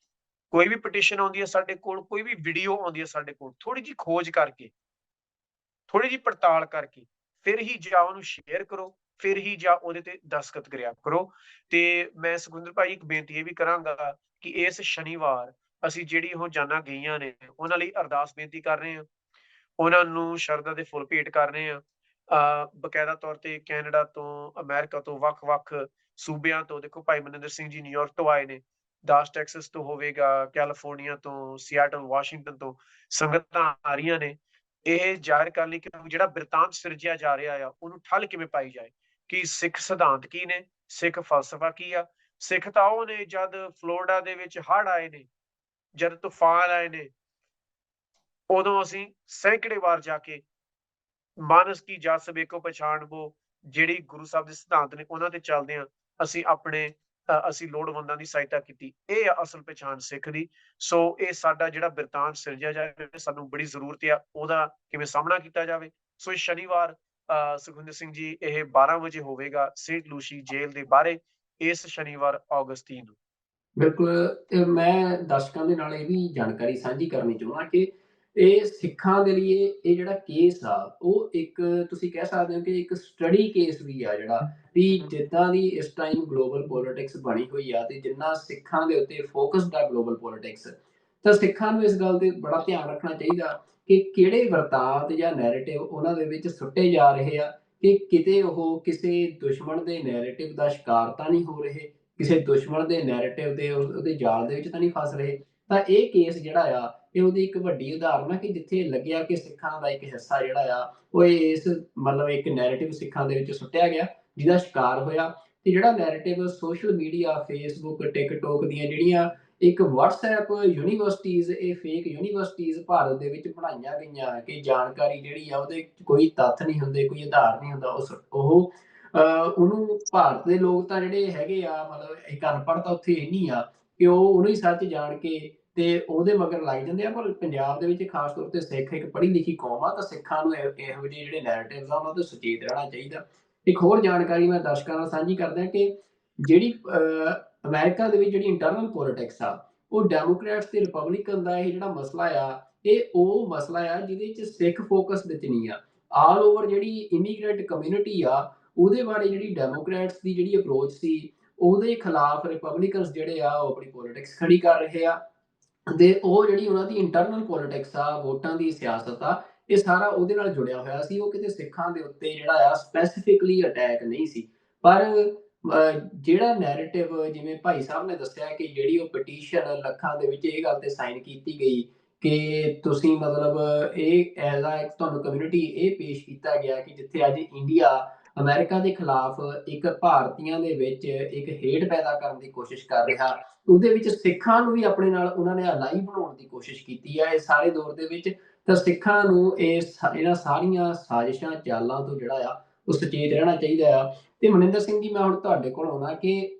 ਕੋਈ ਵੀ ਪਟੀਸ਼ਨ ਆਉਂਦੀ ਹੈ ਸਾਡੇ ਕੋਲ, ਕੋਈ ਵੀ ਵੀਡੀਓ ਆਉਂਦੀ ਹੈ ਸਾਡੇ ਕੋਲ, ਥੋੜੀ ਜਿਹੀ ਖੋਜ ਕਰਕੇ, ਥੋੜੀ ਜਿਹੀ ਪੜਤਾਲ ਕਰਕੇ, ਫਿਰ ਹੀ ਜਾਂ ਉਹਨੂੰ ਸ਼ੇਅਰ ਕਰੋ, ਫਿਰ ਹੀ ਜਾਂ ਉਹਦੇ ਤੇ ਦਸਤਖਤ ਕਰਿਆ ਕਰੋ। ਤੇ ਮੈਂ ਸੁਖਵਿੰਦਰ ਭਾਈ ਇੱਕ ਬੇਨਤੀ ਇਹ ਵੀ ਕਰਾਂਗਾ ਕਿ ਇਸ ਸ਼ਨੀਵਾਰ ਅਸੀਂ ਜਿਹੜੀ ਉਹ ਜਾਨਾਂ ਗਈਆਂ ਨੇ ਉਹਨਾਂ ਲਈ ਅਰਦਾਸ ਬੇਨਤੀ ਕਰ ਰਹੇ ਹਾਂ, ਉਹਨਾਂ ਨੂੰ ਸ਼ਰਧਾ ਦੇ ਫੁੱਲ ਭੇਟ ਕਰ ਰਹੇ ਹਾਂ। ਬਕਾਇਦਾ ਤੌਰ ਤੇ ਕੈਨੇਡਾ ਤੋਂ, ਅਮਰੀਕਾ ਤੋਂ, ਵੱਖ-ਵੱਖ ਸੂਬਿਆਂ ਤੋਂ, ਦੇਖੋ ਭਾਈ ਮਨਿੰਦਰ ਸਿੰਘ ਜੀ ਨਿਊਯਾਰਕ ਤੋਂ ਆਏ ਨੇ, ਦਾਸ ਟੈਕਸਸ ਤੋਂ ਹੋਵੇਗਾ, ਕੈਲੀਫੋਰਨੀਆ ਤੋਂ, ਸਿਆਟਲ, ਵਾਸ਼ਿੰਗਟਨ ਤੋਂ ਸੰਗਤਾਂ ਆ ਰਹੀਆਂ ਨੇ, ਇਹ ਜ਼ਾਹਿਰ ਕਰਨ ਲਈ ਕਿ ਜਿਹੜਾ ਬਿਰਤਾਂਤ ਸਿਰਜਿਆ ਜਾ ਰਿਹਾ ਆ ਉਹਨੂੰ ਠੱਲ ਕਿਵੇਂ ਪਾਈ ਜਾਏ, ਕਿ ਸਿੱਖ ਸਿਧਾਂਤ ਕੀ ਨੇ, ਸਿੱਖ ਫਲਸਫਾ ਕੀ ਆ। ਸਿੱਖ ਤਾਂ ਉਹ ਨੇ ਜਦ ਫਲੋਰੀਡਾ ਦੇ ਵਿੱਚ ਹੜ੍ਹ ਆਏ ਨੇ, ਜਦ ਤੂਫਾਨ ਆਏ ਨੇ, ਉਦੋਂ ਅਸੀਂ ਸੈਂਕੜੇ ਵਾਰ ਜਾ ਕੇ ਮਾਨਸ ਕੀ ਜਾਤ ਸਭ ਏਕੋ ਪਛਾਣਬੋ, ਜਿਹੜੀ ਗੁਰੂ ਸਾਹਿਬ ਦੇ ਸਿਧਾਂਤ ਨੇ ਉਹਨਾਂ ਤੇ ਚੱਲਦੇ ਹਾਂ ਅਸੀਂ ਲੋੜਵੰਦਾਂ ਦੀ ਸਹਾਇਤਾ ਕੀਤੀ। ਇਹ ਆ ਅਸਲ ਪਛਾਣ ਸਿੱਖ ਦੀ। ਸੋ ਇਹ ਸਾਡਾ ਜਿਹੜਾ ਬਿਰਤਾਂਤ ਸਿਰਜਿਆ ਜਾਵੇ, ਸਾਨੂੰ ਬੜੀ ਜ਼ਰੂਰਤ ਆ ਉਹਦਾ ਕਿਵੇਂ ਸਾਹਮਣਾ ਕੀਤਾ ਜਾਵੇ। ਸੋ ਇਸ ਸ਼ਨੀਵਾਰ ਸੁਖਵਿੰਦਰ ਸਿੰਘ ਜੀ ਇਹ 12 ਵਜੇ ਹੋਵੇਗਾ ਸੇਂਟ ਲੂਸ਼ੀ ਜੇਲ੍ਹ ਦੇ ਬਾਹਰੇ, ਇਸ ਸ਼ਨੀਵਾਰ ਅਗਸਤ 3 ਨੂੰ। ਬਿਲਕੁਲ, ਮੈਂ ਦਰਸ਼ਕਾਂ ਦੇ ਨਾਲ ਇਹ ਵੀ ਜਾਣਕਾਰੀ ਸਾਂਝੀ ਕਰਨੀ ਚਾਹੁੰਦਾ ਕਿ ਇਹ ਸਿੱਖਾਂ ਦੇ ਲਈ ਇਹ ਜਿਹੜਾ ਕੇਸ ਆ, ਉਹ ਇੱਕ ਤੁਸੀਂ ਕਹਿ ਸਕਦੇ ਹੋ ਕਿ ਇੱਕ ਸਟੱਡੀ ਕੇਸ ਵੀ ਆ, ਜਿਹੜਾ ਵੀ ਜਿੱਦਾਂ ਦੀ ਇਸ ਟਾਈਮ ਗਲੋਬਲ ਪੋਲਿਟਿਕਸ ਬਣੀ ਹੋਈ ਆ ਤੇ ਜਿੰਨਾ ਸਿੱਖਾਂ ਦੇ ਉੱਤੇ ਫੋਕਸਡ ਆ ਗਲੋਬਲ ਪੋਲਿਟਿਕਸ, ਤਾਂ ਸਿੱਖਾਂ ਨੂੰ ਇਸ ਗੱਲ ਤੇ ਬੜਾ ਧਿਆਨ ਰੱਖਣਾ ਚਾਹੀਦਾ ਕਿ ਕਿਹੜੇ ਵਰਤਾਂਤ ਜਾਂ ਨੈਰੇਟਿਵ ਉਹਨਾਂ ਦੇ ਵਿੱਚ ਸੁੱਟੇ ਜਾ ਰਹੇ ਆ, ਕਿ ਕਿਤੇ ਉਹ ਕਿਸੇ ਦੁਸ਼ਮਣ ਦੇ ਨੈਰੇਟਿਵ ਦਾ ਸ਼ਿਕਾਰ ਤਾਂ ਨਹੀਂ ਹੋ ਰਹੇ, ਕਿਸੇ ਦੁਸ਼ਮਣ ਦੇ ਨੈਰੇਟਿਵ ਦੇ ਉਹਦੇ ਜਾਲ ਦੇ ਵਿੱਚ ਤਾਂ ਨਹੀਂ ਫਸ ਰਹੇ। ਤਾਂ ਇਹ ਕੇਸ ਜਿਹੜਾ ਆ, ਇਹ ਉਹਦੀ ਇੱਕ ਵੱਡੀ ਉਦਾਹਰਨ ਆ ਕਿ ਜਿੱਥੇ ਲੱਗਿਆ ਕਿ ਸਿੱਖਾਂ ਦਾ ਇੱਕ ਹਿੱਸਾ ਜਿਹੜਾ ਆ, ਉਹ ਇਸ ਮਤਲਬ ਇੱਕ ਨੈਰੇਟਿਵ ਸਿੱਖਾਂ ਦੇ ਵਿੱਚ ਸੁੱਟਿਆ ਗਿਆ, ਜਿਹਦਾ ਸ਼ਿਕਾਰ ਹੋਇਆ। ਤੇ ਜਿਹੜਾ narrative social media, Facebook, TikTok ਦੀਆਂ ਜਿਹੜੀਆਂ ਇੱਕ WhatsApp ਯੂਨੀਵਰਸਿਟੀਜ਼, ਇਹ ਫੇਕ ਯੂਨੀਵਰਸਿਟੀਜ਼ ਭਾਰਤ ਦੇ ਵਿੱਚ ਬਣਾਈਆਂ ਗਈਆਂ ਕਿ ਜਾਣਕਾਰੀ ਜਿਹੜੀ ਆ ਉਹਦੇ ਕੋਈ ਤੱਥ ਨਹੀਂ ਹੁੰਦੇ, ਕੋਈ ਆਧਾਰ ਨਹੀਂ ਹੁੰਦਾ, ਉਹ ਉਹਨੂੰ ਭਾਰਤ ਦੇ ਲੋਕ ਤਾਂ ਜਿਹੜੇ ਹੈਗੇ ਆ, ਮਤਲਬ ਇੱਕ ਅਨਪੜ੍ਹਤਾ ਉੱਥੇ ਇੰਨੀ ਆ ਕਿ ਉਹ ਉਹਨੂੰ ਹੀ ਸੱਚ ਜਾਣ ਕੇ ਤੇ ਉਹਦੇ ਮਗਰ ਲੱਗ ਜਾਂਦੇ ਆ। ਪਰ ਪੰਜਾਬ ਦੇ ਵਿੱਚ ਖਾਸ ਤੌਰ ਤੇ ਸਿੱਖ ਇੱਕ ਪੜ੍ਹੀ ਲਿਖੀ ਕੌਮ ਆ, ਤਾਂ ਸਿੱਖਾਂ ਨੂੰ ਇਹੋ ਜਿਹੇ ਜਿਹੜੇ ਨੈਰੇਟਿਵਸ ਆ ਉਹਨਾਂ ਤੋਂ ਸੁਚੇਤ ਰਹਿਣਾ ਚਾਹੀਦਾ। ਇੱਕ ਹੋਰ ਜਾਣਕਾਰੀ ਮੈਂ ਦਰਸ਼ਕਾਂ ਨਾਲ ਸਾਂਝੀ ਕਰਦਾ ਕਿ ਜਿਹੜੀ ਅਮਰੀਕਾ ਦੇ ਵਿੱਚ ਜਿਹੜੀ ਇੰਟਰਨਲ ਪੋਲਿਟਿਕਸ ਆ, ਉਹ ਡੈਮੋਕ੍ਰੇਟਸ ਤੇ ਰਿਪਬਲਿਕਨ ਦਾ ਇਹ ਜਿਹੜਾ ਮਸਲਾ ਆ, ਇਹ ਉਹ ਮਸਲਾ ਆ ਜਿਹਦੇ ਚ ਸਿੱਖ ਫੋਕਸ ਵਿੱਚ ਨਹੀਂ ਆ। ਆਲ ਓਵਰ ਜਿਹੜੀ ਇਮੀਗ੍ਰੈਂਟ ਕਮਿਊਨਿਟੀ ਆ, ਉਹਦੇ ਬਾਰੇ ਜਿਹੜੀ ਡੈਮੋਕ੍ਰੇਟਸ ਦੀ ਜਿਹੜੀ ਅਪਰੋਚ ਸੀ, ਉਹਦੇ ਖਿਲਾਫ ਰਿਪਬਲਿਕਨਸ ਜਿਹੜੇ ਆ ਉਹ ਆਪਣੀ ਪੋਲਿਟਿਕਸ ਖੜੀ ਕਰ ਰਹੇ ਆ। ਤੇ ਉਹ ਜਿਹੜੀ ਉਹਨਾਂ ਦੀ ਇੰਟਰਨਲ ਪੋਲਿਟਿਕਸ ਆ, ਵੋਟਾਂ ਦੀ ਸਿਆਸਤ ਆ, ਇਹ ਸਾਰਾ ਉਹਦੇ ਨਾਲ ਜੁੜਿਆ ਹੋਇਆ ਸੀ। ਉਹ ਕਿਤੇ ਸਿੱਖਾਂ ਦੇ ਉੱਤੇ ਜਿਹੜਾ ਆ ਸਪੈਸੀਫਿਕਲੀ ਅਟੈਕ ਨਹੀਂ ਸੀ। ਪਰ ਜਿਹੜਾ ਨੈਰੇਟਿਵ, ਜਿਵੇਂ ਭਾਈ ਸਾਹਿਬ ਨੇ ਦੱਸਿਆ ਕਿ ਜਿਹੜੀ ਉਹ ਪਟੀਸ਼ਨ ਲੱਖਾਂ ਦੇ ਵਿੱਚ ਇਹ ਗੱਲ ਤੇ ਸਾਈਨ ਕੀਤੀ ਗਈ ਕਿ ਤੁਸੀਂ ਮਤਲਬ ਇਹ ਐਜ਼ ਆ ਤੁਹਾਨੂੰ ਕਮਿਊਨਿਟੀ ਇਹ ਪੇਸ਼ ਕੀਤਾ ਗਿਆ ਕਿ ਜਿੱਥੇ ਅੱਜ ਇੰਡੀਆ ਅਮਰੀਕਾ ਦੇ ਖਿਲਾਫ ਇੱਕ ਭਾਰਤੀਆਂ ਦੇ ਵਿੱਚ ਇੱਕ ਹੇਟ ਪੈਦਾ ਕਰਨ ਦੀ ਕੋਸ਼ਿਸ਼ ਕਰ ਰਿਹਾ, ਉਹਦੇ ਵਿੱਚ ਸਿੱਖਾਂ ਨੂੰ ਵੀ ਆਪਣੇ ਨਾਲ ਉਹਨਾਂ ਨੇ ਅਲਾਈ ਬਣਾਉਣ ਦੀ ਕੋਸ਼ਿਸ਼ ਕੀਤੀ ਹੈ। ਇਸ ਸਾਰੇ ਦੌਰ ਦੇ ਵਿੱਚ ਤਾਂ ਸਿੱਖਾਂ ਨੂੰ ਇਹਨਾਂ ਸਾਰੀਆਂ ਸਾਜ਼ਿਸ਼ਾਂ, ਚਾਲਾਂ ਤੋਂ ਜਿਹੜਾ ਆ ਉਹ ਸੁਚੇਤ ਰਹਿਣਾ ਚਾਹੀਦਾ ਆ। ਤੇ ਮਨਿੰਦਰ ਸਿੰਘ ਜੀ, ਮੈਂ ਹੁਣ ਤੁਹਾਡੇ ਕੋਲ ਆਉਣਾ ਕਿ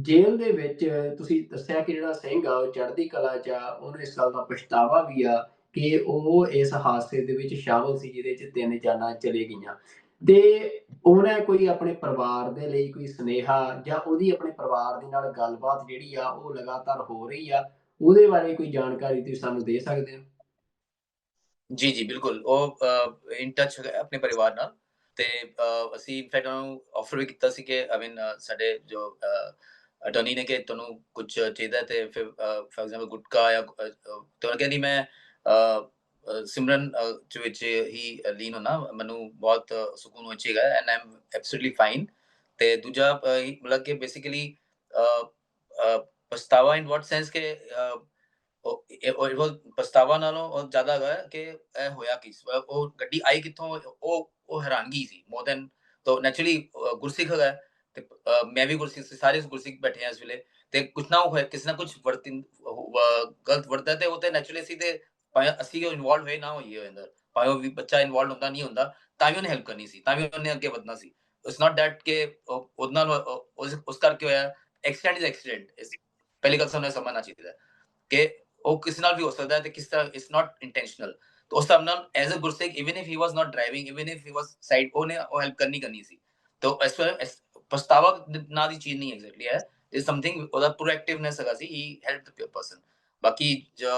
ਜੇਲ੍ਹ ਦੇ ਵਿੱਚ ਤੁਸੀਂ ਦੱਸਿਆ ਕਿ ਜਿਹੜਾ ਸਿੰਘ ਆ ਉਹ ਚੜ੍ਹਦੀ ਕਲਾ 'ਚ ਆ, ਉਹਨੂੰ ਇਸ ਗੱਲ ਦਾ ਪਛਤਾਵਾ ਵੀ ਆ ਕਿ ਉਹ ਇਸ ਹਾਦਸੇ ਦੇ ਵਿੱਚ ਸ਼ਾਮਲ ਸੀ ਜਿਹਦੇ 'ਚ 3 ਜਾਨਾਂ ਚਲੇ ਗਈਆਂ। ਤੇ ਉਹਨੇ ਕੋਈ ਆਪਣੇ ਪਰਿਵਾਰ ਦੇ ਲਈ ਕੋਈ ਸੁਨੇਹਾ ਜਾਂ ਉਹਦੀ ਆਪਣੇ ਪਰਿਵਾਰ ਦੇ ਨਾਲ ਗੱਲਬਾਤ ਜਿਹੜੀ ਆ ਉਹ ਲਗਾਤਾਰ ਹੋ ਰਹੀ ਆ, ਉਹਦੇ ਬਾਰੇ ਕੋਈ ਜਾਣਕਾਰੀ ਤੁਸੀਂ ਸਾਨੂੰ ਦੇ ਸਕਦੇ ਹੋ? ਜੀ ਬਿਲਕੁਲ, ਉਹ ਇਨ ਟੱਚ ਹੈਗਾ ਆਪਣੇ ਪਰਿਵਾਰ ਨਾਲ। ਤੇ ਅਸੀਂ ਇਨਫੈਕਟ ਉਹਨੂੰ ਆਫਰ ਵੀ ਕੀਤਾ ਸੀ ਕਿ ਆਈ ਮੀਨ ਸਾਡੇ ਜੋ ਅਟਰਨੀ ਨੇ ਕਿ ਤੁਹਾਨੂੰ ਕੁਝ ਚਾਹੀਦਾ ਤੇ ਫਿਰ ਫॉर ਐਗਜ਼ਾਮਪਲ ਗੁਟਕਾ ਜਾਂ ਤੇ ਉਹਨੇ ਕਹਿੰਦੀ ਮੈਂ ਸਿਮਰਨ ਚ ਵਿੱਚ ਹੀ ਲੀਨ ਹੋਣਾ, ਮੈਨੂੰ ਬਹੁਤ ਸਕੂਨ ਹੋਚੇਗਾ and I am absolutely fine. ਤੇ ਦੂਜਾ ਮਤਲਬ ਕਿ ਬੇਸਿਕਲੀ ਪਛਤਾਵਾ ਇਨ ਵਾਟ ਸੈਂਸ ਕਿ ਉਹ ਪਛਤਾਵਾ ਨਾਲੋਂ ਉਹ ਜ਼ਿਆਦਾ ਹੈਗਾ ਕਿ ਇਹ ਹੋਇਆ ਕੀ, ਉਹ ਗੱਡੀ ਆਈ ਕਿੱਥੋਂ, ਉਹ ਹੈਰਾਨਗੀ ਸੀ ਮੋਰ ਦੈਨ। ਤਾਂ ਨੈਚੁਰਲੀ ਗੁਰਸਿੱਖ ਹੈਗਾ ਤੇ ਮੈਂ ਵੀ ਗੁਰਸਿੱਖ ਸੀ, ਸਾਰੇ ਗੁਰਸਿੱਖ ਬੈਠੇ ਆ ਇਸ ਵੇਲੇ, ਤੇ ਕੁਛ ਨਾ ਹੋਇਆ ਕਿਸੇ ਨਾ ਕੁਛ ਗਲਤ ਵਰਤਦਾ ਤੇ ਉਹ ਤੇ ਨੈਚੁਰਲੀ ਅਸੀਂ ਤੇ ਭਾਵੇਂ ਅਸੀਂ ਇਨਵੋਲਵ ਹੋਏ ਨਾ ਹੋਈਏ ਉਹਦੇ ਅੰਦਰ, ਭਾਵੇਂ ਉਹ ਵੀ ਬੱਚਾ ਇਨਵੋਲਵ ਹੁੰਦਾ ਨਹੀਂ ਹੁੰਦਾ, ਤਾਂ ਵੀ ਉਹਨੇ ਹੈਲਪ ਕਰਨੀ ਸੀ, ਤਾਂ ਵੀ ਉਹਨੇ ਅੱਗੇ ਵਧਣਾ ਸੀ। ਇਟਸ ਨਾਟ ਦੈਟ ਕਿ ਉਹਦੇ ਨਾਲ ਉਸ ਕਰਕੇ ਹੋਇਆ। ਐਕਸੀਡੈਂਟ ਇਜ਼ ਐਕਸੀਡੈਂਟ, ਪਹਿਲੀ ਗੱਲ ਸਾਨੂੰ ਸਮਝਣਾ ਚਾਹੀਦਾ ਕਿ ਉਹ ਕਿਸੇ ਨਾਲ ਵੀ ਹੋ ਸਕਦਾ ਹੈ ਤੇ ਕਿਸ ਤਰ੍ਹਾਂ ਇਟਸ ਨਾਟ ਇੰਟੈਂਸ਼ਨਲ। तो उस time as a Gursikh even if he was not driving, even if he was side ਉਹਨੇ ਉਹ ਹੈਲਪ ਕਰਨੀ ਸੀ। तो ਪਛਤਾਵਾ ਨਾ ਦੀ ਚੀਜ਼ ਨਹੀਂ ਐਗਜ਼ੈਕਟਲੀ ਹੈ, ਇਜ਼ ਸਮਥਿੰਗ ਉਹਦਾ ਪ੍ਰੋਐਕਟਿਵਨੈਸ ਹੈਗਾ ਸੀ, ਹੀ ਹੈਲਪ ਦ ਪਰਸਨ। ਬਾਕੀ ਜੋ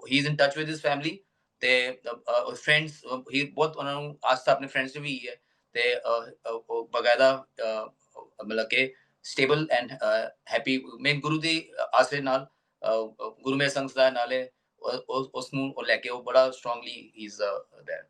ਹੀ is in touch with his family ਤੇ ਫਰੈਂਡਸ, ਹੀ ਬਹੁਤ ਉਹਨਾਂ ਨੂੰ ਆਸਥਾ ਆਪਣੇ ਫਰੈਂਡਸ ਵੀ ਹੈ ਤੇ ਉਹ ਬਕਾਇਦਾ ਮਤਲਬ ਕਿ ਸਟੇਬਲ ਐਂਡ ਹੈਪੀ ਮੇਨ ਗੁਰੂ ਦੇ ਆਸਰੇ ਨਾਲ, ਗੁਰਮੇ ਸੰਸਥਾ ਨਾਲੇ ਉਸ ਨੂੰ ਲੈ ਕੇ ਉਹ ਬੜਾ ਸਟਰੋਂਗਲੀ ਹੀ ਇਜ਼ देयर।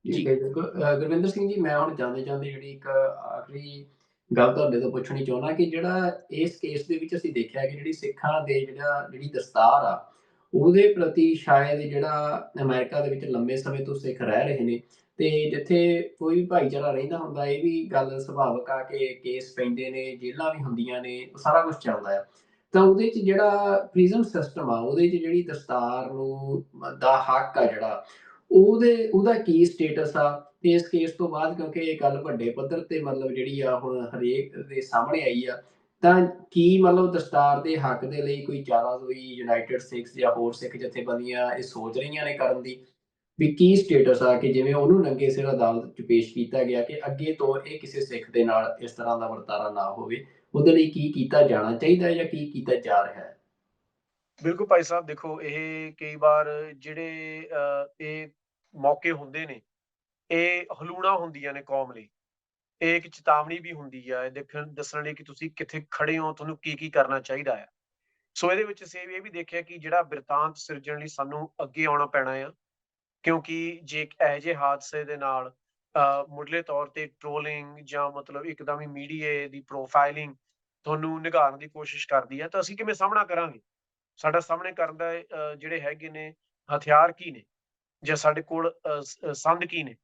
ਠੀਕ ਹੈ ਜੀ। ਗੁਰਵਿੰਦਰ ਸਿੰਘ ਜੀ, ਮੈਂ ਹੁਣ ਜਾਂਦੇ ਜਿਹੜੀ ਇੱਕ ਆਖਰੀ ਗੱਲ ਤੁਹਾਡੇ ਤੋਂ ਪੁੱਛਣੀ ਚਾਹੁੰਦਾ ਕਿ ਜਿਹੜਾ ਇਸ ਕੇਸ ਦੇ ਵਿੱਚ ਅਸੀਂ ਦੇਖਿਆ ਕਿ ਜਿਹੜੀ ਸਿੱਖਾਂ ਦੇ ਜਿਹੜੀ ਦਸਤਾਰ ਆ, ਉਹਦੇ ਪ੍ਰਤੀ ਸ਼ਾਇਦ ਜਿਹੜਾ ਅਮਰੀਕਾ ਦੇ ਵਿੱਚ ਲੰਬੇ ਸਮੇਂ ਤੋਂ ਸਿੱਖ ਰਹਿ ਰਹੇ ਨੇ, ਤੇ ਜਿੱਥੇ ਕੋਈ ਭਾਈਚਾਰਾ ਰਹਿੰਦਾ ਹੁੰਦਾ, ਇਹ ਵੀ ਗੱਲ ਸੁਭਾਵਿਕ ਆ ਕਿ ਕੇਸ ਪੈਂਦੇ ਨੇ, ਜੇਲ੍ਹਾਂ ਵੀ ਹੁੰਦੀਆਂ ਨੇ, ਸਾਰਾ ਕੁਛ ਚੱਲਦਾ ਆ। ਤਾਂ ਉਹਦੇ 'ਚ ਜਿਹੜਾ ਪ੍ਰਿਜ਼ਨ ਸਿਸਟਮ ਆ, ਉਹਦੇ 'ਚ ਜਿਹੜੀ ਦਸਤਾਰ ਨੂੰ ਦਾ ਹੱਕ ਆ ਜਿਹੜਾ, ਉਹਦਾ ਕੀ ਸਟੇਟਸ ਆ? ਤੇ ਇਸ ਕੇਸ ਤੋਂ ਬਾਅਦ ਕਿਉਂਕਿ ਇਹ ਗੱਲ ਵੱਡੇ ਪੱਧਰ ਤੇ ਮਤਲਬ ਜਿਹੜੀ ਆ ਹੁਣ ਹਰੇਕ ਦੇ ਸਾਹਮਣੇ ਆਈ ਆ, ਤਾਂ ਕੀ ਮਤਲਬ ਦਸਤਾਰ ਦੇ ਹੱਕ ਦੇ ਲਈ ਕੋਈ ਚਾਰਾਜ਼ੋਈ, ਯੂਨਾਈਟਿਡ ਸਿੱਖਸ ਜਾਂ ਹੋਰ ਸਿੱਖ ਜਥੇਬੰਦੀਆਂ ਇਹ ਸੋਚ ਰਹੀਆਂ ਨੇ ਕਰਨ ਦੀ, ਵੀ ਕੀ ਸਟੇਟਸ ਆ ਕਿ ਜਿਵੇਂ ਉਹਨੂੰ ਨੰਗੇ ਸਿਰ ਅਦਾਲਤ 'ਚ ਪੇਸ਼ ਕੀਤਾ ਗਿਆ ਕਿ ਅੱਗੇ ਤੋਂ ਇਹ ਕਿਸੇ ਸਿੱਖ ਦੇ ਨਾਲ ਇਸ ਤਰ੍ਹਾਂ ਦਾ ਵਰਤਾਰਾ ਨਾ ਹੋਵੇ, ਉਹਦੇ ਲਈ ਕੀ ਕੀਤਾ ਜਾਣਾ ਚਾਹੀਦਾ ਜਾਂ ਕੀ ਕੀਤਾ ਜਾ ਰਿਹਾ ਹੈ? ਬਿਲਕੁਲ ਭਾਈ ਸਾਹਿਬ, ਦੇਖੋ ਇਹ ਕਈ ਵਾਰ ਜਿਹੜੇ ਇਹ ਮੌਕੇ ਹੁੰਦੇ ਨੇ, ਇਹ ਹਲੂਣਾ ਹੁੰਦੀਆਂ ਨੇ ਕੌਮ ਲਈ। ਇਹ ਇੱਕ ਚੇਤਾਵਨੀ ਵੀ ਹੁੰਦੀ ਆ, ਇਹ ਦੱਸਣ ਲਈ ਕਿ ਤੁਸੀਂ ਕਿੱਥੇ ਖੜੇ ਹੋ, ਤੁਹਾਨੂੰ ਕੀ ਕਰਨਾ ਚਾਹੀਦਾ ਆ। ਸੋ ਇਹਦੇ ਵਿੱਚ ਅਸੀਂ ਇਹ ਵੀ ਦੇਖਿਆ ਕਿ ਜਿਹੜਾ ਬਿਰਤਾਂਤ ਸਿਰਜਣ ਲਈ ਸਾਨੂੰ ਅੱਗੇ ਆਉਣਾ ਪੈਣਾ ਆ, ਕਿਉਂਕਿ ਜੇ ਇੱਕ ਇਹੋ ਜਿਹੇ ਹਾਦਸੇ ਦੇ ਨਾਲ ਮੁੱਢਲੇ ਤੌਰ ਤੇ ਟ੍ਰੋਲਿੰਗ ਜਾਂ ਮਤਲਬ ਇੱਕਦਮ ਹੀ ਮੀਡੀਆ ਦੀ ਪ੍ਰੋਫਾਈਲਿੰਗ ਤੁਹਾਨੂੰ ਨਿਗਾਰਨ ਦੀ ਕੋਸ਼ਿਸ਼ ਕਰਦੀ ਹੈ, ਤਾਂ ਅਸੀਂ ਕਿਵੇਂ ਸਾਹਮਣਾ ਕਰਾਂਗੇ? ਸਾਡਾ ਸਾਹਮਣੇ ਕਰਨ ਦਾ ਜਿਹੜੇ ਹੈਗੇ ਨੇ ਹਥਿਆਰ ਕੀ ਨੇ, ਜਾਂ ਸਾਡੇ ਕੋਲ ਸੰਦ ਕੀ ਨੇ?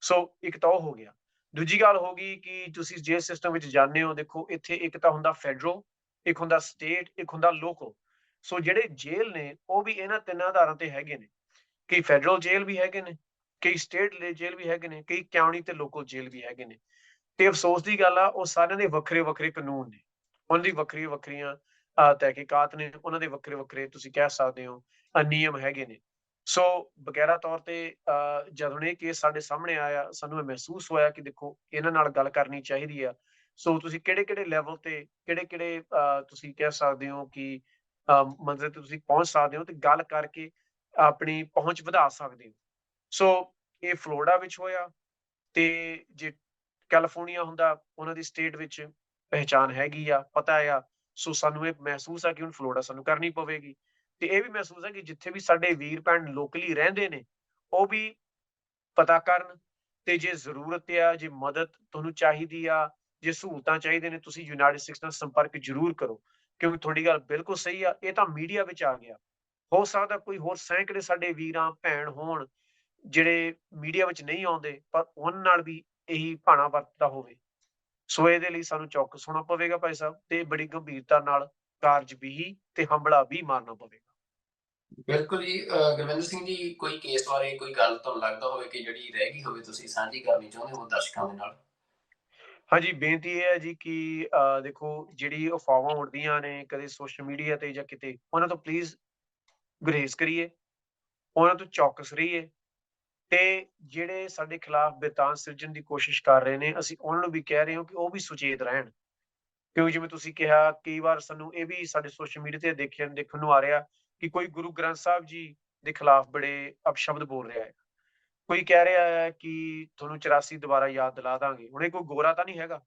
ਸੋ ਇੱਕ ਤਾਂ ਉਹ ਹੋ ਗਿਆ। ਦੂਜੀ ਗੱਲ ਹੋ ਗਈ ਕਿ ਤੁਸੀਂ ਜੇਲ੍ਹ ਸਿਸਟਮ ਵਿੱਚ ਜਾਂਦੇ ਹੋ, ਦੇਖੋ ਇੱਥੇ ਇੱਕ ਤਾਂ ਹੁੰਦਾ ਫੈਡਰਲ, ਇੱਕ ਹੁੰਦਾ ਸਟੇਟ, ਇੱਕ ਹੁੰਦਾ ਲੋਕਲ। ਸੋ ਜਿਹੜੇ ਜੇਲ੍ਹ ਨੇ ਉਹ ਵੀ ਇਹਨਾਂ ਤਿੰਨਾਂ ਆਧਾਰਾਂ ਤੇ ਹੈਗੇ ਨੇ। ਕਈ ਫੈਡਰਲ ਜੇਲ੍ਹ ਵੀ ਹੈਗੇ ਨੇ, ਕਈ ਸਟੇਟ ਜੇਲ੍ਹ ਵੀ ਹੈਗੇ ਨੇ, ਕਈ ਕਾਉਂਟੀ ਤੇ ਲੋਕਲ ਜੇਲ੍ਹ ਵੀ ਹੈਗੇ ਨੇ। ਤੇ ਅਫਸੋਸ ਦੀ ਗੱਲ ਆ, ਉਹ ਸਾਰਿਆਂ ਦੇ ਵੱਖਰੇ ਵੱਖਰੇ ਕਾਨੂੰਨ ਨੇ, ਉਹਨਾਂ ਦੀ ਵੱਖਰੀਆਂ ਵੱਖਰੀਆਂ ਤਹਿਕੀਕਾਤ ਨੇ, ਉਹਨਾਂ ਦੇ ਵੱਖਰੇ ਵੱਖਰੇ ਤੁਸੀਂ ਕਹਿ ਸਕਦੇ ਹੋ ਨਿਯਮ ਹੈਗੇ ਨੇ। ਸੋ ਬਕਾਇਦਾ ਤੌਰ ਤੇ ਜਦੋਂ ਇਹ ਕੇਸ ਸਾਡੇ ਸਾਹਮਣੇ ਆਇਆ, ਸਾਨੂੰ ਇਹ ਮਹਿਸੂਸ ਹੋਇਆ ਕਿ ਦੇਖੋ ਇਹਨਾਂ ਨਾਲ ਗੱਲ ਕਰਨੀ ਚਾਹੀਦੀ ਆ। ਸੋ ਤੁਸੀਂ ਕਿਹੜੇ ਕਿਹੜੇ ਲੈਵਲ ਤੇ ਕਿਹੜੇ ਕਿਹੜੇ ਤੁਸੀਂ ਕਹਿ ਸਕਦੇ ਹੋ ਕਿ ਮੰਜ਼ਿਲ ਤੇ ਤੁਸੀਂ ਪਹੁੰਚ ਸਕਦੇ ਹੋ ਤੇ ਗੱਲ ਕਰਕੇ ਆਪਣੀ ਪਹੁੰਚ ਵਧਾ ਸਕਦੇ ਹੋ। ਸੋ ਇਹ ਫਲੋਰੀਡਾ ਵਿੱਚ ਹੋਇਆ, ਤੇ ਜੇ ਕੈਲੀਫੋਰਨੀਆ ਹੁੰਦਾ, ਉਹਨਾਂ ਦੀ ਸਟੇਟ ਵਿੱਚ ਪਹਿਚਾਣ ਹੈਗੀ ਆ, ਪਤਾ ਆ। ਸੋ ਸਾਨੂੰ ਇਹ ਮਹਿਸੂਸ ਆ ਕਿ ਹੁਣ ਫਲੋਰੀਡਾ ਸਾਨੂੰ ਕਰਨੀ ਪਵੇਗੀ। ਤੇ ਇਹ ਵੀ ਮਹਿਸੂਸ ਹੈ ਕਿ ਜਿੱਥੇ ਵੀ ਸਾਡੇ ਵੀਰ ਭੈਣ ਲੋਕਲੀ ਰਹਿੰਦੇ ਨੇ, ਉਹ ਵੀ ਪਤਾ ਕਰਨ, ਤੇ ਜੇ ਜ਼ਰੂਰਤ ਆ, ਜੇ ਮਦਦ ਤੁਹਾਨੂੰ ਚਾਹੀਦੀ ਆ, ਜੇ ਸਹੂਲਤਾਂ ਚਾਹੀਦੇ ਨੇ, ਤੁਸੀਂ ਯੂਨਾਈਟਿਡ ਸਟੇਟਸ ਨਾਲ ਸੰਪਰਕ ਜ਼ਰੂਰ ਕਰੋ। ਕਿਉਂਕਿ ਤੁਹਾਡੀ ਗੱਲ ਬਿਲਕੁਲ ਸਹੀ ਆ, ਇਹ ਤਾਂ ਮੀਡੀਆ ਵਿੱਚ ਆ ਗਿਆ। ਹੋ ਸਕਦਾ ਕੋਈ ਹੋਰ ਸੈਂਕੜੇ ਸਾਡੇ ਵੀਰਾਂ ਭੈਣ ਹੋਣ ਜਿਹੜੇ ਮੀਡੀਆ ਵਿੱਚ ਨਹੀਂ ਆਉਂਦੇ, ਪਰ ਉਹਨਾਂ ਨਾਲ ਵੀ ਇਹੀ ਭਾਣਾ ਵਰਤਦਾ ਹੋਵੇ। ਸੋ ਇਹਦੇ ਲਈ ਸਾਨੂੰ ਚੌਕਸ ਹੋਣਾ ਪਵੇਗਾ ਭਾਈ ਸਾਹਿਬ, ਤੇ ਬੜੀ ਗੰਭੀਰਤਾ ਨਾਲ ਕਾਰਜ ਵੀ ਤੇ ਹੰਭਲਾ ਵੀ ਮਾਰਨਾ ਪਵੇਗਾ। ਬਿਲਕੁਲ ਜੀ। ਗੁਰਵਿੰਦਰ ਸਿੰਘ ਜੀ, ਕੋਈ ਕੇਸ ਬਾਰੇ ਕੋਈ ਗੱਲ ਤੁਹਾਨੂੰ ਲੱਗਦਾ ਹੋਵੇ ਕਿ ਜਿਹੜੀ ਰਹਿ ਗਈ ਹੋਵੇ, ਤੁਸੀਂ ਸਾਂਝੀ ਕਰਨੀ ਚਾਹੁੰਦੇ ਹੋ ਦਰਸ਼ਕਾਂ ਦੇ ਨਾਲ? ਹਾਂਜੀ, ਬੇਨਤੀ ਇਹ ਹੈ ਜੀ ਕਿ ਦੇਖੋ ਜਿਹੜੀ ਅਫਵਾਹਾਂ ਉੱਡਦੀਆਂ ਨੇ ਕਦੇ ਸੋਸ਼ਲ ਮੀਡੀਆ ਤੇ ਜਾਂ ਕਿਤੇ, ਉਹਨਾਂ ਤੋਂ ਪਲੀਜ਼ ਗੁਰੇਜ਼ ਕਰੀਏ, ਉਹਨਾਂ ਤੋਂ ਚੌਕਸ ਰਹੀਏ। ਤੇ ਜਿਹੜੇ ਸਾਡੇ ਖਿਲਾਫ ਬਿਤਾਨ ਸਿਰਜਣ ਦੀ ਕੋਸ਼ਿਸ਼ ਕਰ ਰਹੇ ਨੇ, ਅਸੀਂ ਉਹਨਾਂ ਨੂੰ ਵੀ ਕਹਿ ਰਹੇ ਹਾਂ ਕਿ ਉਹ ਵੀ ਸੁਚੇਤ ਰਹਿਣ। ਕਿਉਂਕਿ ਜਿਵੇਂ ਤੁਸੀਂ ਕਿਹਾ, ਕਈ ਵਾਰ ਸਾਨੂੰ ਇਹ ਵੀ ਸਾਡੇ ਸੋਸ਼ਲ ਮੀਡੀਆ ਤੇ ਦੇਖਣ ਨੂੰ ਆ ਰਿਹਾ ਕਿ ਕੋਈ ਗੁਰੂ ਗ੍ਰੰਥ ਸਾਹਿਬ ਜੀ ਦੇ ਖਿਲਾਫ ਬੜੇ ਅਪਸ਼ਬਦ ਬੋਲ ਰਿਹਾ ਹੈ। ਕੋਈ ਕਹਿ ਰਿਹਾ ਹੈ ਕਿ ਤੁਹਾਨੂੰ 84 ਦੁਬਾਰਾ ਯਾਦ ਦਿਲਾ ਦਾਂਗੇ। ਹੁਣ ਇਹ ਕੋਈ ਗੋਰਾ ਤਾਂ ਨਹੀਂ ਹੈਗਾ,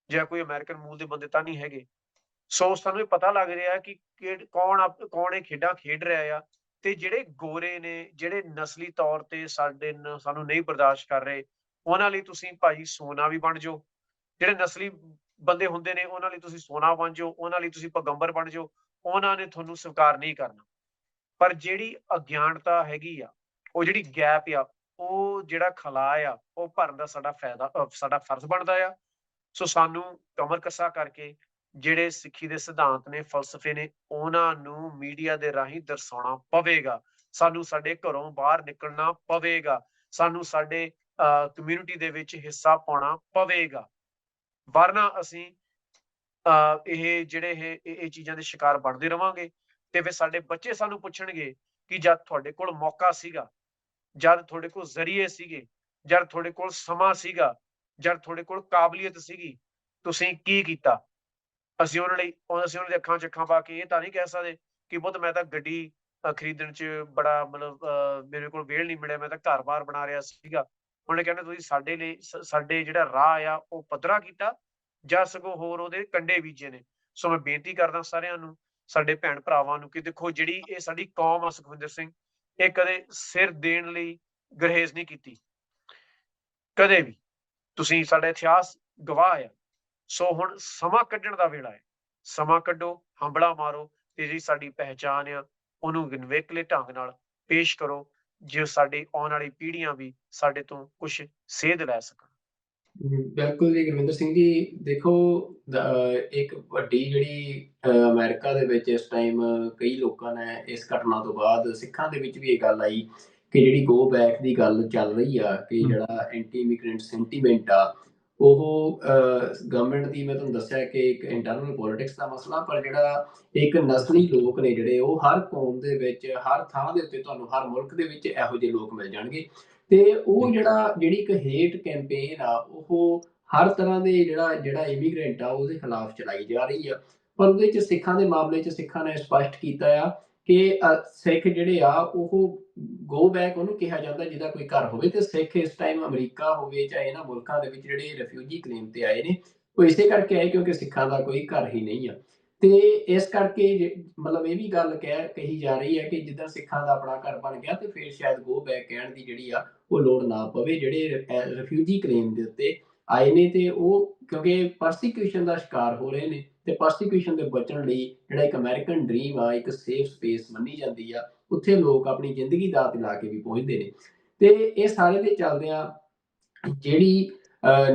ਜਾਂ ਕੋਈ ਅਮਰੀਕਨ ਮੂਲ ਦੇ ਬੰਦੇ ਤਾਂ ਨਹੀਂ ਹੈਗੇ। ਸੋ ਸਾਨੂੰ ਇਹ ਪਤਾ ਲੱਗ ਰਿਹਾ ਕਿ ਕੌਣ ਇਹ ਖੇਡਾਂ ਖੇਡ ਰਿਹਾ ਆ। ਤੇ ਜਿਹੜੇ ਗੋਰੇ ਨੇ, ਜਿਹੜੇ ਨਸਲੀ ਤੌਰ ਤੇ ਸਾਨੂੰ ਨਹੀਂ ਬਰਦਾਸ਼ਤ ਕਰ ਰਹੇ, ਉਹਨਾਂ ਲਈ ਤੁਸੀਂ ਭਾਈ ਸੋਨਾ ਵੀ ਬਣ ਜਾਓ। ਜਿਹੜੇ ਨਸਲੀ ਬੰਦੇ ਹੁੰਦੇ ਨੇ, ਉਹਨਾਂ ਲਈ ਤੁਸੀਂ ਸੋਨਾ ਬਣ ਜਾਓ, ਉਹਨਾਂ ਲਈ ਤੁਸੀਂ ਪੈਗੰਬਰ ਬਣ ਜਾਓ, ਉਹਨਾਂ ਨੇ ਤੁਹਾਨੂੰ ਸਵੀਕਾਰ ਨਹੀਂ ਕਰਨਾ। ਪਰ ਜਿਹੜੀ ਅਗਿਆਨਤਾ ਹੈਗੀ ਆ, ਉਹ ਜਿਹੜੀ ਗੈਪ ਆ, ਉਹ ਜਿਹੜਾ ਖਲਾ ਆ, ਉਹ ਭਰਨ ਦਾ ਸਾਡਾ ਫਰਜ਼ ਬਣਦਾ ਆ। ਸੋ ਸਾਨੂੰ ਕਮਰ ਕੱਸਾ ਕਰਕੇ ਜਿਹੜੇ ਸਿੱਖੀ ਦੇ ਸਿਧਾਂਤ ਨੇ, ਫਲਸਫੇ ਨੇ, ਉਹਨਾਂ ਨੂੰ ਮੀਡੀਆ ਦੇ ਰਾਹੀਂ ਦਰਸਾਉਣਾ ਪਵੇਗਾ। ਸਾਨੂੰ ਸਾਡੇ ਘਰੋਂ ਬਾਹਰ ਨਿਕਲਣਾ ਪਵੇਗਾ। ਸਾਨੂੰ ਸਾਡੇ ਕਮਿਊਨਿਟੀ ਦੇ ਵਿੱਚ ਹਿੱਸਾ ਪਾਉਣਾ ਪਵੇਗਾ। ਵਰਨਾ ਅਸੀਂ ਇਹ ਜਿਹੜੇ ਇਹ ਚੀਜ਼ਾਂ ਦੇ ਸ਼ਿਕਾਰ ਬਣਦੇ ਰਵਾਂਗੇ, ਤੇ ਫਿਰ ਸਾਡੇ ਬੱਚੇ ਸਾਨੂੰ ਪੁੱਛਣਗੇ ਕਿ ਜਦ ਤੁਹਾਡੇ ਕੋਲ ਮੌਕਾ ਸੀਗਾ, ਜਦ ਤੁਹਾਡੇ ਕੋਲ ਜ਼ਰੀਏ ਸੀਗੇ, ਜਦ ਤੁਹਾਡੇ ਕੋਲ ਸਮਾਂ ਸੀਗਾ, ਜਦ ਤੁਹਾਡੇ ਕੋਲ ਕਾਬਲੀਅਤ ਸੀਗੀ, ਤੁਸੀਂ ਕੀ ਕੀਤਾ? ਅਸੀਂ ਉਹਨਾਂ ਦੀ ਅੱਖਾਂ 'ਚ ਅੱਖਾਂ ਪਾ ਕੇ ਇਹ ਤਾਂ ਨਹੀਂ ਕਹਿ ਸਕਦੇ ਕਿ ਪੁੱਤ ਮੈਂ ਤਾਂ ਗੱਡੀ ਖਰੀਦਣ 'ਚ ਬੜਾ ਮਤਲਬ ਮੇਰੇ ਕੋਲ ਵਿਹਲ ਨਹੀਂ ਮਿਲਿਆ, ਮੈਂ ਤਾਂ ਘਰ-ਬਾਰ ਬਣਾ ਰਿਹਾ ਸੀਗਾ। ਉਹਨੇ ਕਹਿਣਾ ਤੁਸੀਂ ਸਾਡੇ ਲਈ ਸਾਡੇ ਜਿਹੜਾ ਰਾਹ ਆ ਉਹ ਪੱਧਰਾ ਕੀਤਾ, ਜਾਂ ਸਗੋਂ ਹੋਰ ਉਹਦੇ ਕੰਡੇ ਬੀਜੇ ਨੇ। ਸੋ ਮੈਂ ਬੇਨਤੀ ਕਰਦਾ ਸਾਰਿਆਂ ਨੂੰ, ਸਾਡੇ ਭੈਣ ਭਰਾਵਾਂ ਨੂੰ, ਕਿ ਦੇਖੋ ਜਿਹੜੀ ਇਹ ਸਾਡੀ ਕੌਮ ਆ ਸੁਖਵਿੰਦਰ ਸਿੰਘ, ਇਹ ਕਦੇ ਸਿਰ ਦੇਣ ਲਈ ਗੁਰੇਜ਼ ਨਹੀਂ ਕੀਤੀ, ਕਦੇ ਵੀ। ਤੁਸੀਂ ਸਾਡਾ ਇਤਿਹਾਸ ਗਵਾਹ ਆ। ਸੋ ਹੁਣ ਸਮਾਂ ਕੱਢਣ ਦਾ ਵੇਲਾ ਹੈ। ਸਮਾਂ ਕੱਢੋ, ਹੰਭਲਾ ਮਾਰੋ, ਤੇ ਜਿਹੜੀ ਸਾਡੀ ਪਹਿਚਾਣ ਆ ਉਹਨੂੰ ਨਿਵੇਕਲੇ ਢੰਗ ਨਾਲ ਪੇਸ਼ ਕਰੋ, ਜੇ ਸਾਡੀ ਆਉਣ ਵਾਲੀ ਪੀੜ੍ਹੀਆਂ ਵੀ ਸਾਡੇ ਤੋਂ ਕੁਛ ਸੇਧ ਲੈ ਸਕਣ। ਬਿਲਕੁਲ ਜੀ ਗੁਰਵਿੰਦਰ ਸਿੰਘ ਜੀ। ਦੇਖੋ, ਇੱਕ ਵੱਡੀ ਜਿਹੜੀ ਅਮਰੀਕਾ ਦੇ ਵਿੱਚ ਇਸ ਟਾਈਮ ਕਈ ਲੋਕਾਂ ਨੇ ਇਸ ਘਟਨਾ ਤੋਂ ਬਾਅਦ ਸਿੱਖਾਂ ਦੇ ਵਿੱਚ ਵੀ ਇਹ ਗੱਲ ਆਈ ਕਿ ਜਿਹੜੀ ਗੋ ਬੈਕ ਦੀ ਗੱਲ ਚੱਲ ਰਹੀ ਆ, ਕਿ ਜਿਹੜਾ ਐਂਟੀ ਇਮੀਗ੍ਰੈਂਟ ਸੈਂਟੀਮੈਂਟ ਆ, ਉਹ ਗਵਰਨਮੈਂਟ ਦੀ, ਮੈਂ ਤੁਹਾਨੂੰ ਦੱਸਿਆ ਕਿ ਇੱਕ ਇੰਟਰਨਲ ਪੋਲਿਟਿਕਸ ਦਾ ਮਸਲਾ, ਪਰ ਜਿਹੜਾ ਇੱਕ ਨਸਲੀ ਲੋਕ ਨੇ ਜਿਹੜੇ, ਉਹ ਹਰ ਕੌਮ ਦੇ ਵਿੱਚ, ਹਰ ਥਾਂ ਦੇ ਉੱਤੇ ਤੁਹਾਨੂੰ ਹਰ ਮੁਲਕ ਦੇ ਵਿੱਚ ਇਹੋ ਜਿਹੇ ਲੋਕ ਮਿਲ ਜਾਣਗੇ। ਤੇ ਉਹ ਜਿਹੜੀ ਇੱਕ ਹੇਟ ਕੈਂਪੇਨ ਆ, ਉਹ ਹਰ ਤਰ੍ਹਾਂ ਦੇ ਜਿਹੜਾ ਇਮੀਗ੍ਰੈਂਟ ਆ ਉਹਦੇ ਖਿਲਾਫ ਚਲਾਈ ਜਾ ਰਹੀ ਆ। ਪਰ ਉਹਦੇ 'ਚ ਸਿੱਖਾਂ ਦੇ ਮਾਮਲੇ 'ਚ ਸਿੱਖਾਂ ਨੇ ਸਪਸ਼ਟ ਕੀਤਾ ਆ ਕਿ ਸਿੱਖ ਜਿਹੜੇ ਆ, ਉਹ ਗੋ ਬੈਕ ਉਹਨੂੰ ਕਿਹਾ ਜਾਂਦਾ ਜਿਹਦਾ ਕੋਈ ਘਰ ਹੋਵੇ। ਤੇ ਸਿੱਖ ਇਸ ਟਾਈਮ ਅਮਰੀਕਾ ਹੋਵੇ ਚਾਹੇ ਇਹਨਾਂ ਮੁਲਕਾਂ ਦੇ ਵਿੱਚ ਜਿਹੜੇ ਰਿਫਿਊਜੀ ਕਲੇਮ ਤੇ ਆਏ ਨੇ, ਉਹ ਇਸੇ ਕਰਕੇ ਆਏ ਕਿਉਂਕਿ ਸਿੱਖਾਂ ਦਾ ਕੋਈ ਘਰ ਹੀ ਨਹੀਂ ਆ। ਤੇ ਇਸ ਕਰਕੇ ਮਤਲਬ ਇਹ ਵੀ ਗੱਲ ਕਹੀ ਜਾ ਰਹੀ ਹੈ ਕਿ ਜਿੱਦਾਂ ਸਿੱਖਾਂ ਦਾ ਆਪਣਾ ਘਰ ਬਣ ਗਿਆ ਤੇ ਫਿਰ ਸ਼ਾਇਦ ਗੋ ਬੈਕ ਕਹਿਣ ਦੀ ਜਿਹੜੀ ਆ ਉਹ ਲੋੜ ਨਾ ਪਵੇ। ਜਿਹੜੇ ਰਿਫਿਊਜੀ ਕਲੇਮ ਦੇ ਉੱਤੇ ਆਏ ਨੇ ਤੇ ਉਹ ਕਿਉਂਕਿ ਪਰਸੀਕਿਊਸ਼ਨ ਦਾ ਸ਼ਿਕਾਰ ਹੋ ਰਹੇ ਨੇ ਤੇ ਪਰਸੀਕਿਊਸ਼ਨ ਦੇ ਬਚਣ ਲਈ ਜਿਹੜਾ ਇੱਕ ਅਮਰੀਕਨ ਡ੍ਰੀਮ ਆ, ਇੱਕ ਸੇਫ ਸਪੇਸ ਮੰਨੀ ਜਾਂਦੀ ਆ, ਉੱਥੇ ਲੋਕ ਆਪਣੀ ਜ਼ਿੰਦਗੀ ਦਾਅ ਤੇ ਲਾ ਕੇ ਵੀ ਪਹੁੰਚਦੇ ਨੇ। ਤੇ ਇਹ ਸਾਰੇ ਦੇ ਚੱਲਦਿਆਂ ਜਿਹੜੀ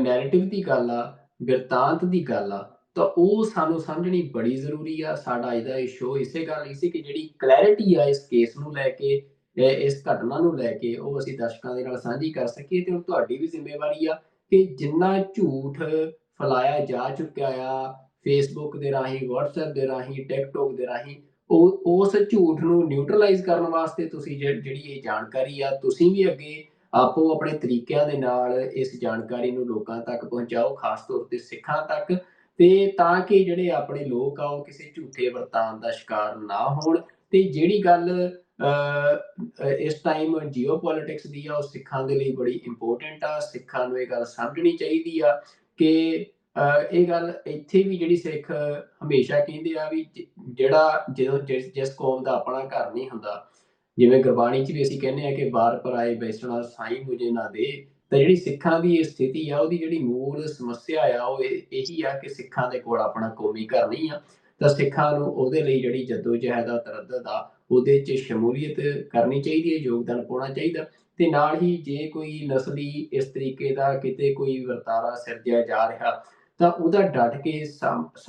ਨੈਰੇਟਿਵ ਦੀ ਗੱਲ ਆ, ਬਿਰਤਾਂਤ ਦੀ ਗੱਲ ਆ, ਤਾਂ ਉਹ ਸਾਨੂੰ ਸਮਝਣੀ ਬੜੀ ਜ਼ਰੂਰੀ ਆ। ਸਾਡਾ ਅੱਜ ਦਾ ਇਹ ਸ਼ੋਅ ਇਸੇ ਗੱਲ ਲਈ ਸੀ ਕਿ ਜਿਹੜੀ ਕਲੈਰਿਟੀ ਆ ਇਸ ਕੇਸ ਨੂੰ ਲੈ ਕੇ, ਇਸ ਘਟਨਾ ਨੂੰ ਲੈ ਕੇ, ਉਹ ਅਸੀਂ ਦਰਸ਼ਕਾਂ ਦੇ ਨਾਲ ਸਾਂਝੀ ਕਰ ਸਕੀਏ। ਤੇ ਹੁਣ ਤੁਹਾਡੀ ਵੀ ਜ਼ਿੰਮੇਵਾਰੀ ਆ ਕਿ ਜਿੰਨਾ ਝੂਠ ਫੈਲਾਇਆ ਜਾ ਚੁੱਕਿਆ ਆ ਫੇਸਬੁੱਕ ਦੇ ਰਾਹੀਂ, ਵਟਸਐਪ ਦੇ ਰਾਹੀਂ, ਟਿਕਟੋਕ ਦੇ ਰਾਹੀਂ, ਉਸ ਝੂਠ ਨੂੰ ਨਿਊਟਰਲਾਈਜ਼ ਕਰਨ ਵਾਸਤੇ ਤੁਸੀਂ ਜਿਹੜੀ ਇਹ ਜਾਣਕਾਰੀ ਆ, ਤੁਸੀਂ ਵੀ ਅੱਗੇ ਆਪੋ ਆਪਣੇ ਤਰੀਕਿਆਂ ਦੇ ਨਾਲ ਇਸ ਜਾਣਕਾਰੀ ਨੂੰ ਲੋਕਾਂ ਤੱਕ ਪਹੁੰਚਾਓ, ਖਾਸ ਤੌਰ ਤੇ ਸਿੱਖਾਂ ਤੱਕ, ਤੇ ਤਾਂ ਕਿ ਜਿਹੜੇ ਆਪਣੇ ਲੋਕ ਆ ਉਹ ਕਿਸੇ ਝੂਠੇ ਵਰਤਾਨ ਦਾ ਸ਼ਿਕਾਰ ਨਾ ਹੋਣ। ਤੇ ਜਿਹੜੀ ਗੱਲ ਇਸ ਟਾਈਮ ਜੀਓਪੋਲਿਟਿਕਸ ਦੀ ਆ, ਉਹ ਸਿੱਖਾਂ ਦੇ ਲਈ ਬੜੀ ਇੰਪੋਰਟੈਂਟ ਆ। ਸਿੱਖਾਂ ਨੂੰ ਇਹ ਗੱਲ ਸਮਝਣੀ ਚਾਹੀਦੀ ਆ ਕਿ ਇਹ ਗੱਲ ਇੱਥੇ ਵੀ ਜਿਹੜੀ ਸਿੱਖ ਹਮੇਸ਼ਾ ਕਹਿੰਦੇ ਆ ਵੀ ਜਿਹੜਾ ਜਦੋਂ ਜਿਸ ਕੌਮ ਦਾ ਆਪਣਾ ਘਰ ਨਹੀਂ ਹੁੰਦਾ, ਜਿਵੇਂ ਗੁਰਬਾਣੀ 'ਚ ਵੀ ਅਸੀਂ ਕਹਿੰਦੇ ਆ ਕਿ ਬਾਰ ਪਰਾਏ ਬੈਸਣਾ ਸਾਈਂ ਮੁਝੇ ਨਾ ਦੇ, ਤਾਂ ਜਿਹੜੀ ਸਿੱਖਾਂ ਦੀ ਇਹ ਸਥਿਤੀ ਆ, ਉਹਦੀ ਜਿਹੜੀ ਮੂਲ ਸਮੱਸਿਆ ਆ ਉਹ ਇਹੀ ਆ ਕਿ ਸਿੱਖਾਂ ਦੇ ਕੋਲ ਆਪਣਾ ਕੌਮੀ ਘਰ ਨਹੀਂ ਆ। ਤਾਂ ਸਿੱਖਾਂ ਨੂੰ ਉਹਦੇ ਲਈ ਜਿਹੜੀ ਜੱਦੋ-ਜਹਿਦ ਆ, ਤਰੱਦਦ ਆ, ਉਹਦੇ 'ਚ ਸ਼ਮੂਲੀਅਤ ਕਰਨੀ ਚਾਹੀਦੀ ਹੈ, ਯੋਗਦਾਨ ਪਾਉਣਾ ਚਾਹੀਦਾ। ਤੇ ਨਾਲ ਹੀ ਜੇ ਕੋਈ ਨਸਲੀ ਇਸ ਤਰੀਕੇ ਦਾ ਕਿਤੇ ਕੋਈ ਵਰਤਾਰਾ ਸਿਰਜਿਆ ਜਾ ਰਿਹਾ ਤਾਂ ਉਹਦਾ ਡਟ ਕੇ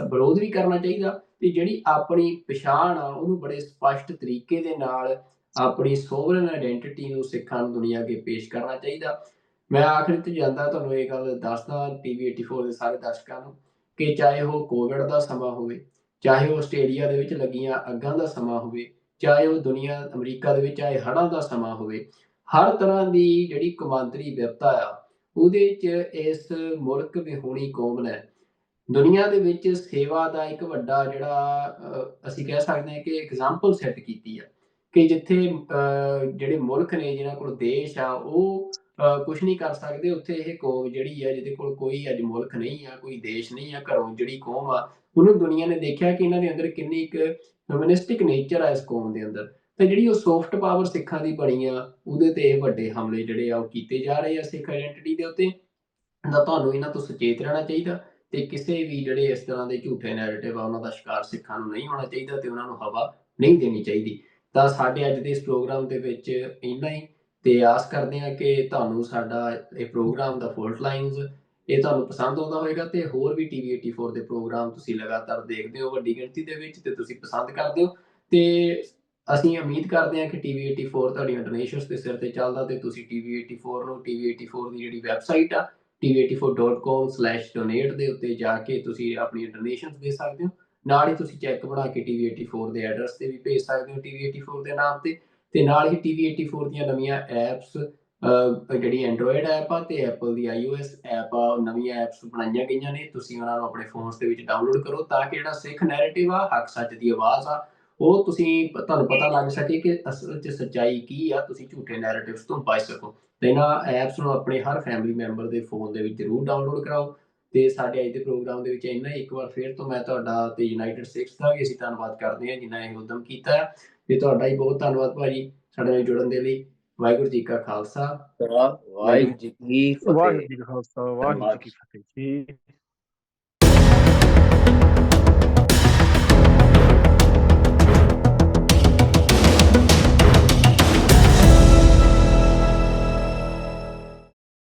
ਵਿਰੋਧ ਵੀ ਕਰਨਾ ਚਾਹੀਦਾ। ਤੇ ਜਿਹੜੀ ਆਪਣੀ ਪਛਾਣ ਆ ਉਹਨੂੰ ਬੜੇ ਸਪਸ਼ਟ ਤਰੀਕੇ ਦੇ ਨਾਲ ਆਪਣੀ ਸੋਵਰਨ ਆਇਡੈਂਟੀਟੀ ਨੂੰ ਸਿੱਖਾਂ ਨੂੰ ਦੁਨੀਆ ਅੱਗੇ ਪੇਸ਼ ਕਰਨਾ ਚਾਹੀਦਾ। ਮੈਂ ਆਖਿਰ ਤੇ ਜਾਂਦਾ ਤੁਹਾਨੂੰ ਇਹ ਗੱਲ ਦੱਸਦਾ ਟੀਵੀ 84 ਦੇ ਸਾਰੇ ਦਰਸ਼ਕਾਂ ਨੂੰ ਕਿ ਚਾਹੇ ਉਹ ਕੋਵਿਡ ਦਾ ਸਮਾਂ ਹੋਵੇ, ਚਾਹੇ ਉਹ ਆਸਟ੍ਰੇਲੀਆ ਦੇ ਵਿੱਚ ਲੱਗੀਆਂ ਅੱਗਾਂ ਦਾ ਸਮਾਂ ਹੋਵੇ, ਚਾਹੇ ਉਹ ਦੁਨੀਆ ਅਮਰੀਕਾ ਦੇ ਵਿੱਚ ਆਏ ਹੜ੍ਹਾਂ ਦਾ ਸਮਾਂ ਹੋਵੇ, ਹਰ ਤਰ੍ਹਾਂ ਦੀ ਜਿਹੜੀ ਕੌਮਾਂਤਰੀ ਵਿਪਤਾ ਆ ਉਹਦੇ 'ਚ ਇਸ ਮੁਲਕ ਵਿਹੂਣੀ ਕੌਮ ਨੇ ਦੁਨੀਆ ਦੇ ਵਿੱਚ ਸੇਵਾ ਦਾ ਇੱਕ ਵੱਡਾ ਜਿਹੜਾ ਅਸੀਂ ਕਹਿ ਸਕਦੇ ਹਾਂ ਕਿ ਐਗਜ਼ਾਮਪਲ ਸੈੱਟ ਕੀਤੀ ਆ ਕਿ ਜਿੱਥੇ ਜਿਹੜੇ ਮੁਲਕ ਨੇ ਜਿਨ੍ਹਾਂ ਕੋਲ ਦੇਸ਼ ਆ ਉਹ ਕੁਛ ਨਹੀਂ ਕਰ ਸਕਦੇ, ਉੱਥੇ ਇਹ ਕੌਮ ਜਿਹੜੀ ਆ ਜਿਹਦੇ ਕੋਲ ਕੋਈ ਅੱਜ ਮੁਲਕ ਨਹੀਂ ਆ, ਕੋਈ ਦੇਸ਼ ਨਹੀਂ ਆ, ਘਰੋਂ ਜਿਹੜੀ ਕੌਮ ਆ ਉਹਨੂੰ ਦੁਨੀਆ ਨੇ ਦੇਖਿਆ ਕਿ ਇਹਨਾਂ ਦੇ ਅੰਦਰ ਕਿੰਨੀ ਇੱਕ ਹਿਊਮਨਿਸਟਿਕ ਨੇਚਰ ਆ ਇਸ ਕੌਮ ਦੇ ਅੰਦਰ। ਤੇ ਜਿਹੜੀ ਉਹ ਸੌਫਟ ਪਾਵਰ ਸਿੱਖਾਂ ਦੀ ਬਣੀ ਆ ਉਹਦੇ ਤੇ ਇਹ ਵੱਡੇ ਹਮਲੇ ਜਿਹੜੇ ਆ ਉਹ ਕੀਤੇ ਜਾ ਰਹੇ ਆ ਸਿੱਖ ਆਇਡੈਂਟੀਟੀ ਦੇ ਉੱਤੇ। ਤਾਂ ਤੁਹਾਨੂੰ ਇਹਨਾਂ ਤੋਂ ਸੁਚੇਤ ਰਹਿਣਾ ਚਾਹੀਦਾ ਤੇ ਕਿਸੇ ਵੀ ਜਿਹੜੇ ਇਸ ਤਰ੍ਹਾਂ ਦੇ ਝੂਠੇ ਨੈਰੇਟਿਵ ਆ ਉਹਨਾਂ ਦਾ ਸ਼ਿਕਾਰ ਸਿੱਖਾਂ ਨੂੰ ਨਹੀਂ ਹੋਣਾ ਚਾਹੀਦਾ ਤੇ ਉਹਨਾਂ ਨੂੰ ਹਵਾ ਨਹੀਂ ਦੇਣੀ ਚਾਹੀਦੀ। ਤਾਂ ਸਾਡੇ ਅੱਜ ਦੇ ਇਸ ਪ੍ਰੋਗਰਾਮ ਦੇ ਵਿੱਚ ਇੰਨਾ ਹੀ, ਤੇ ਆਸ ਕਰਦੇ ਹਾਂ ਕਿ ਤੁਹਾਨੂੰ ਸਾਡਾ ਇਹ ਪ੍ਰੋਗਰਾਮ ਦਾ ਫੋਲਟ ਲਾਈਨਸ ਇਹ ਤੁਹਾਨੂੰ ਪਸੰਦ ਆਉਂਦਾ ਹੋਵੇਗਾ ਤੇ ਹੋਰ ਵੀ ਟੀਵੀ 84 ਦੇ ਪ੍ਰੋਗਰਾਮ ਤੁਸੀਂ ਲਗਾਤਾਰ ਦੇਖਦੇ ਹੋ ਵੱਡੀ ਗਿਣਤੀ ਦੇ ਵਿੱਚ ਤੇ ਤੁਸੀਂ ਪਸੰਦ ਕਰਦੇ ਹੋ। ਤੇ ਅਸੀਂ ਉਮੀਦ ਕਰਦੇ ਹਾਂ ਕਿ ਟੀਵੀ 84 ਤੁਹਾਡੀਆਂ ਡੋਨੇਸ਼ਨਸ ਦੇ ਸਿਰ ਤੇ ਚੱਲਦਾ ਤੇ ਤੁਸੀਂ ਟੀਵੀ 84 ਨੂੰ ਟੀਵੀ 84 ਦੀ ਜਿਹੜੀ ਵੈਬਸਾਈਟ ਆ tv84.com/donate ਦੇ ਉੱਤੇ ਜਾ ਕੇ ਤੁਸੀਂ ਆਪਣੀਆਂ ਡੋਨੇਸ਼ਨਸ ਦੇ ਸਕਦੇ ਹੋ। ਨਾਲ ਹੀ ਤੁਸੀਂ ਚੈੱਕ ਬਣਾ ਕੇ ਟੀਵੀ 84 ਦੇ ਐਡਰੈਸ ਤੇ ਵੀ ਭੇਜ ਸਕਦੇ ਹੋ ਟੀਵੀ 84 ਦੇ ਨਾਮ ਤੇ ਨਾਲ ਹੀ ਟੀਵੀ 84 ਦੀਆਂ ਨਵੀਆਂ ਐਪਸ ਜਿਹੜੀ ਐਂਡਰੋਇਡ ਐਪ ਆ ਤੇ ਐਪਲ ਦੀ iOS ਐਪ ਆ, ਨਵੀਆਂ ਐਪਸ ਬਣਾਈਆਂ ਗਈਆਂ ਨੇ, ਤੁਸੀਂ ਉਹਨਾਂ ਨੂੰ ਆਪਣੇ ਫੋਨਸ ਦੇ ਵਿੱਚ ਡਾਊਨਲੋਡ ਕਰੋ ਤਾਂ ਕਿ ਜਿਹੜਾ ਸਿੱਖ ਨੈਰੇਟਿਵ ਆ, ਹੱਕ ਸੱਚ ਦੀ ਆਵਾਜ਼ ਆ, ਉਹ ਤੁਹਾਨੂੰ ਪਤਾ ਲੱਗ ਸਕੇ ਕਿ ਅਸਲ 'ਚ ਸੱਚਾਈ ਕੀ ਆ, ਤੁਸੀਂ ਝੂਠੇ ਨੈਰੇਟਿਵਸ ਤੋਂ ਬਚ ਸਕੋ। ਤੇ ਇਹਨਾਂ ਐਪਸ ਨੂੰ ਆਪਣੇ ਹਰ ਫੈਮਿਲੀ ਮੈਂਬਰ ਦੇ ਫੋਨ ਦੇ ਵਿੱਚ ਜ਼ਰੂਰ ਡਾਊਨਲੋਡ ਕਰਾਓ। ਤੇ ਸਾਡੇ ਅੱਜ ਦੇ ਪ੍ਰੋਗਰਾਮ ਦੇ ਵਿੱਚ ਇੰਨਾ ਹੀ। ਇੱਕ ਵਾਰ ਫਿਰ ਤੋਂ ਮੈਂ ਤੁਹਾਡਾ ਤੇ ਯੂਨਾਈਟਿਡ ਸਿੱਖਸ ਦਾ ਵੀ ਅਸੀਂ ਧੰਨਵਾਦ ਕਰਦੇ ਹਾਂ ਜਿਨ੍ਹਾਂ ਇਹ ਉਦਮ ਕੀਤਾ ਹੈ। ਤੇ ਤੁਹਾਡਾ ਹੀ ਬਹੁਤ ਧੰਨਵਾਦ ਭਾਜੀ ਸਾਡੇ ਨਾਲ ਜੁੜਨ ਦੇ ਲਈ। ਵਾਹਿਗੁਰੂ ਜੀ ਕਾ ਖਾਲਸਾ, ਵਾਹਿਗੁਰੂ ਜੀ ਕੀ ਫਤਿਹ। ਵਾਹਿਗੁਰੂ ਜੀ ਕਾ ਖਾਲਸਾ, ਵਾਹਿਗੁਰੂ ਜੀ ਕੀ ਫਤਿਹ ਜੀ।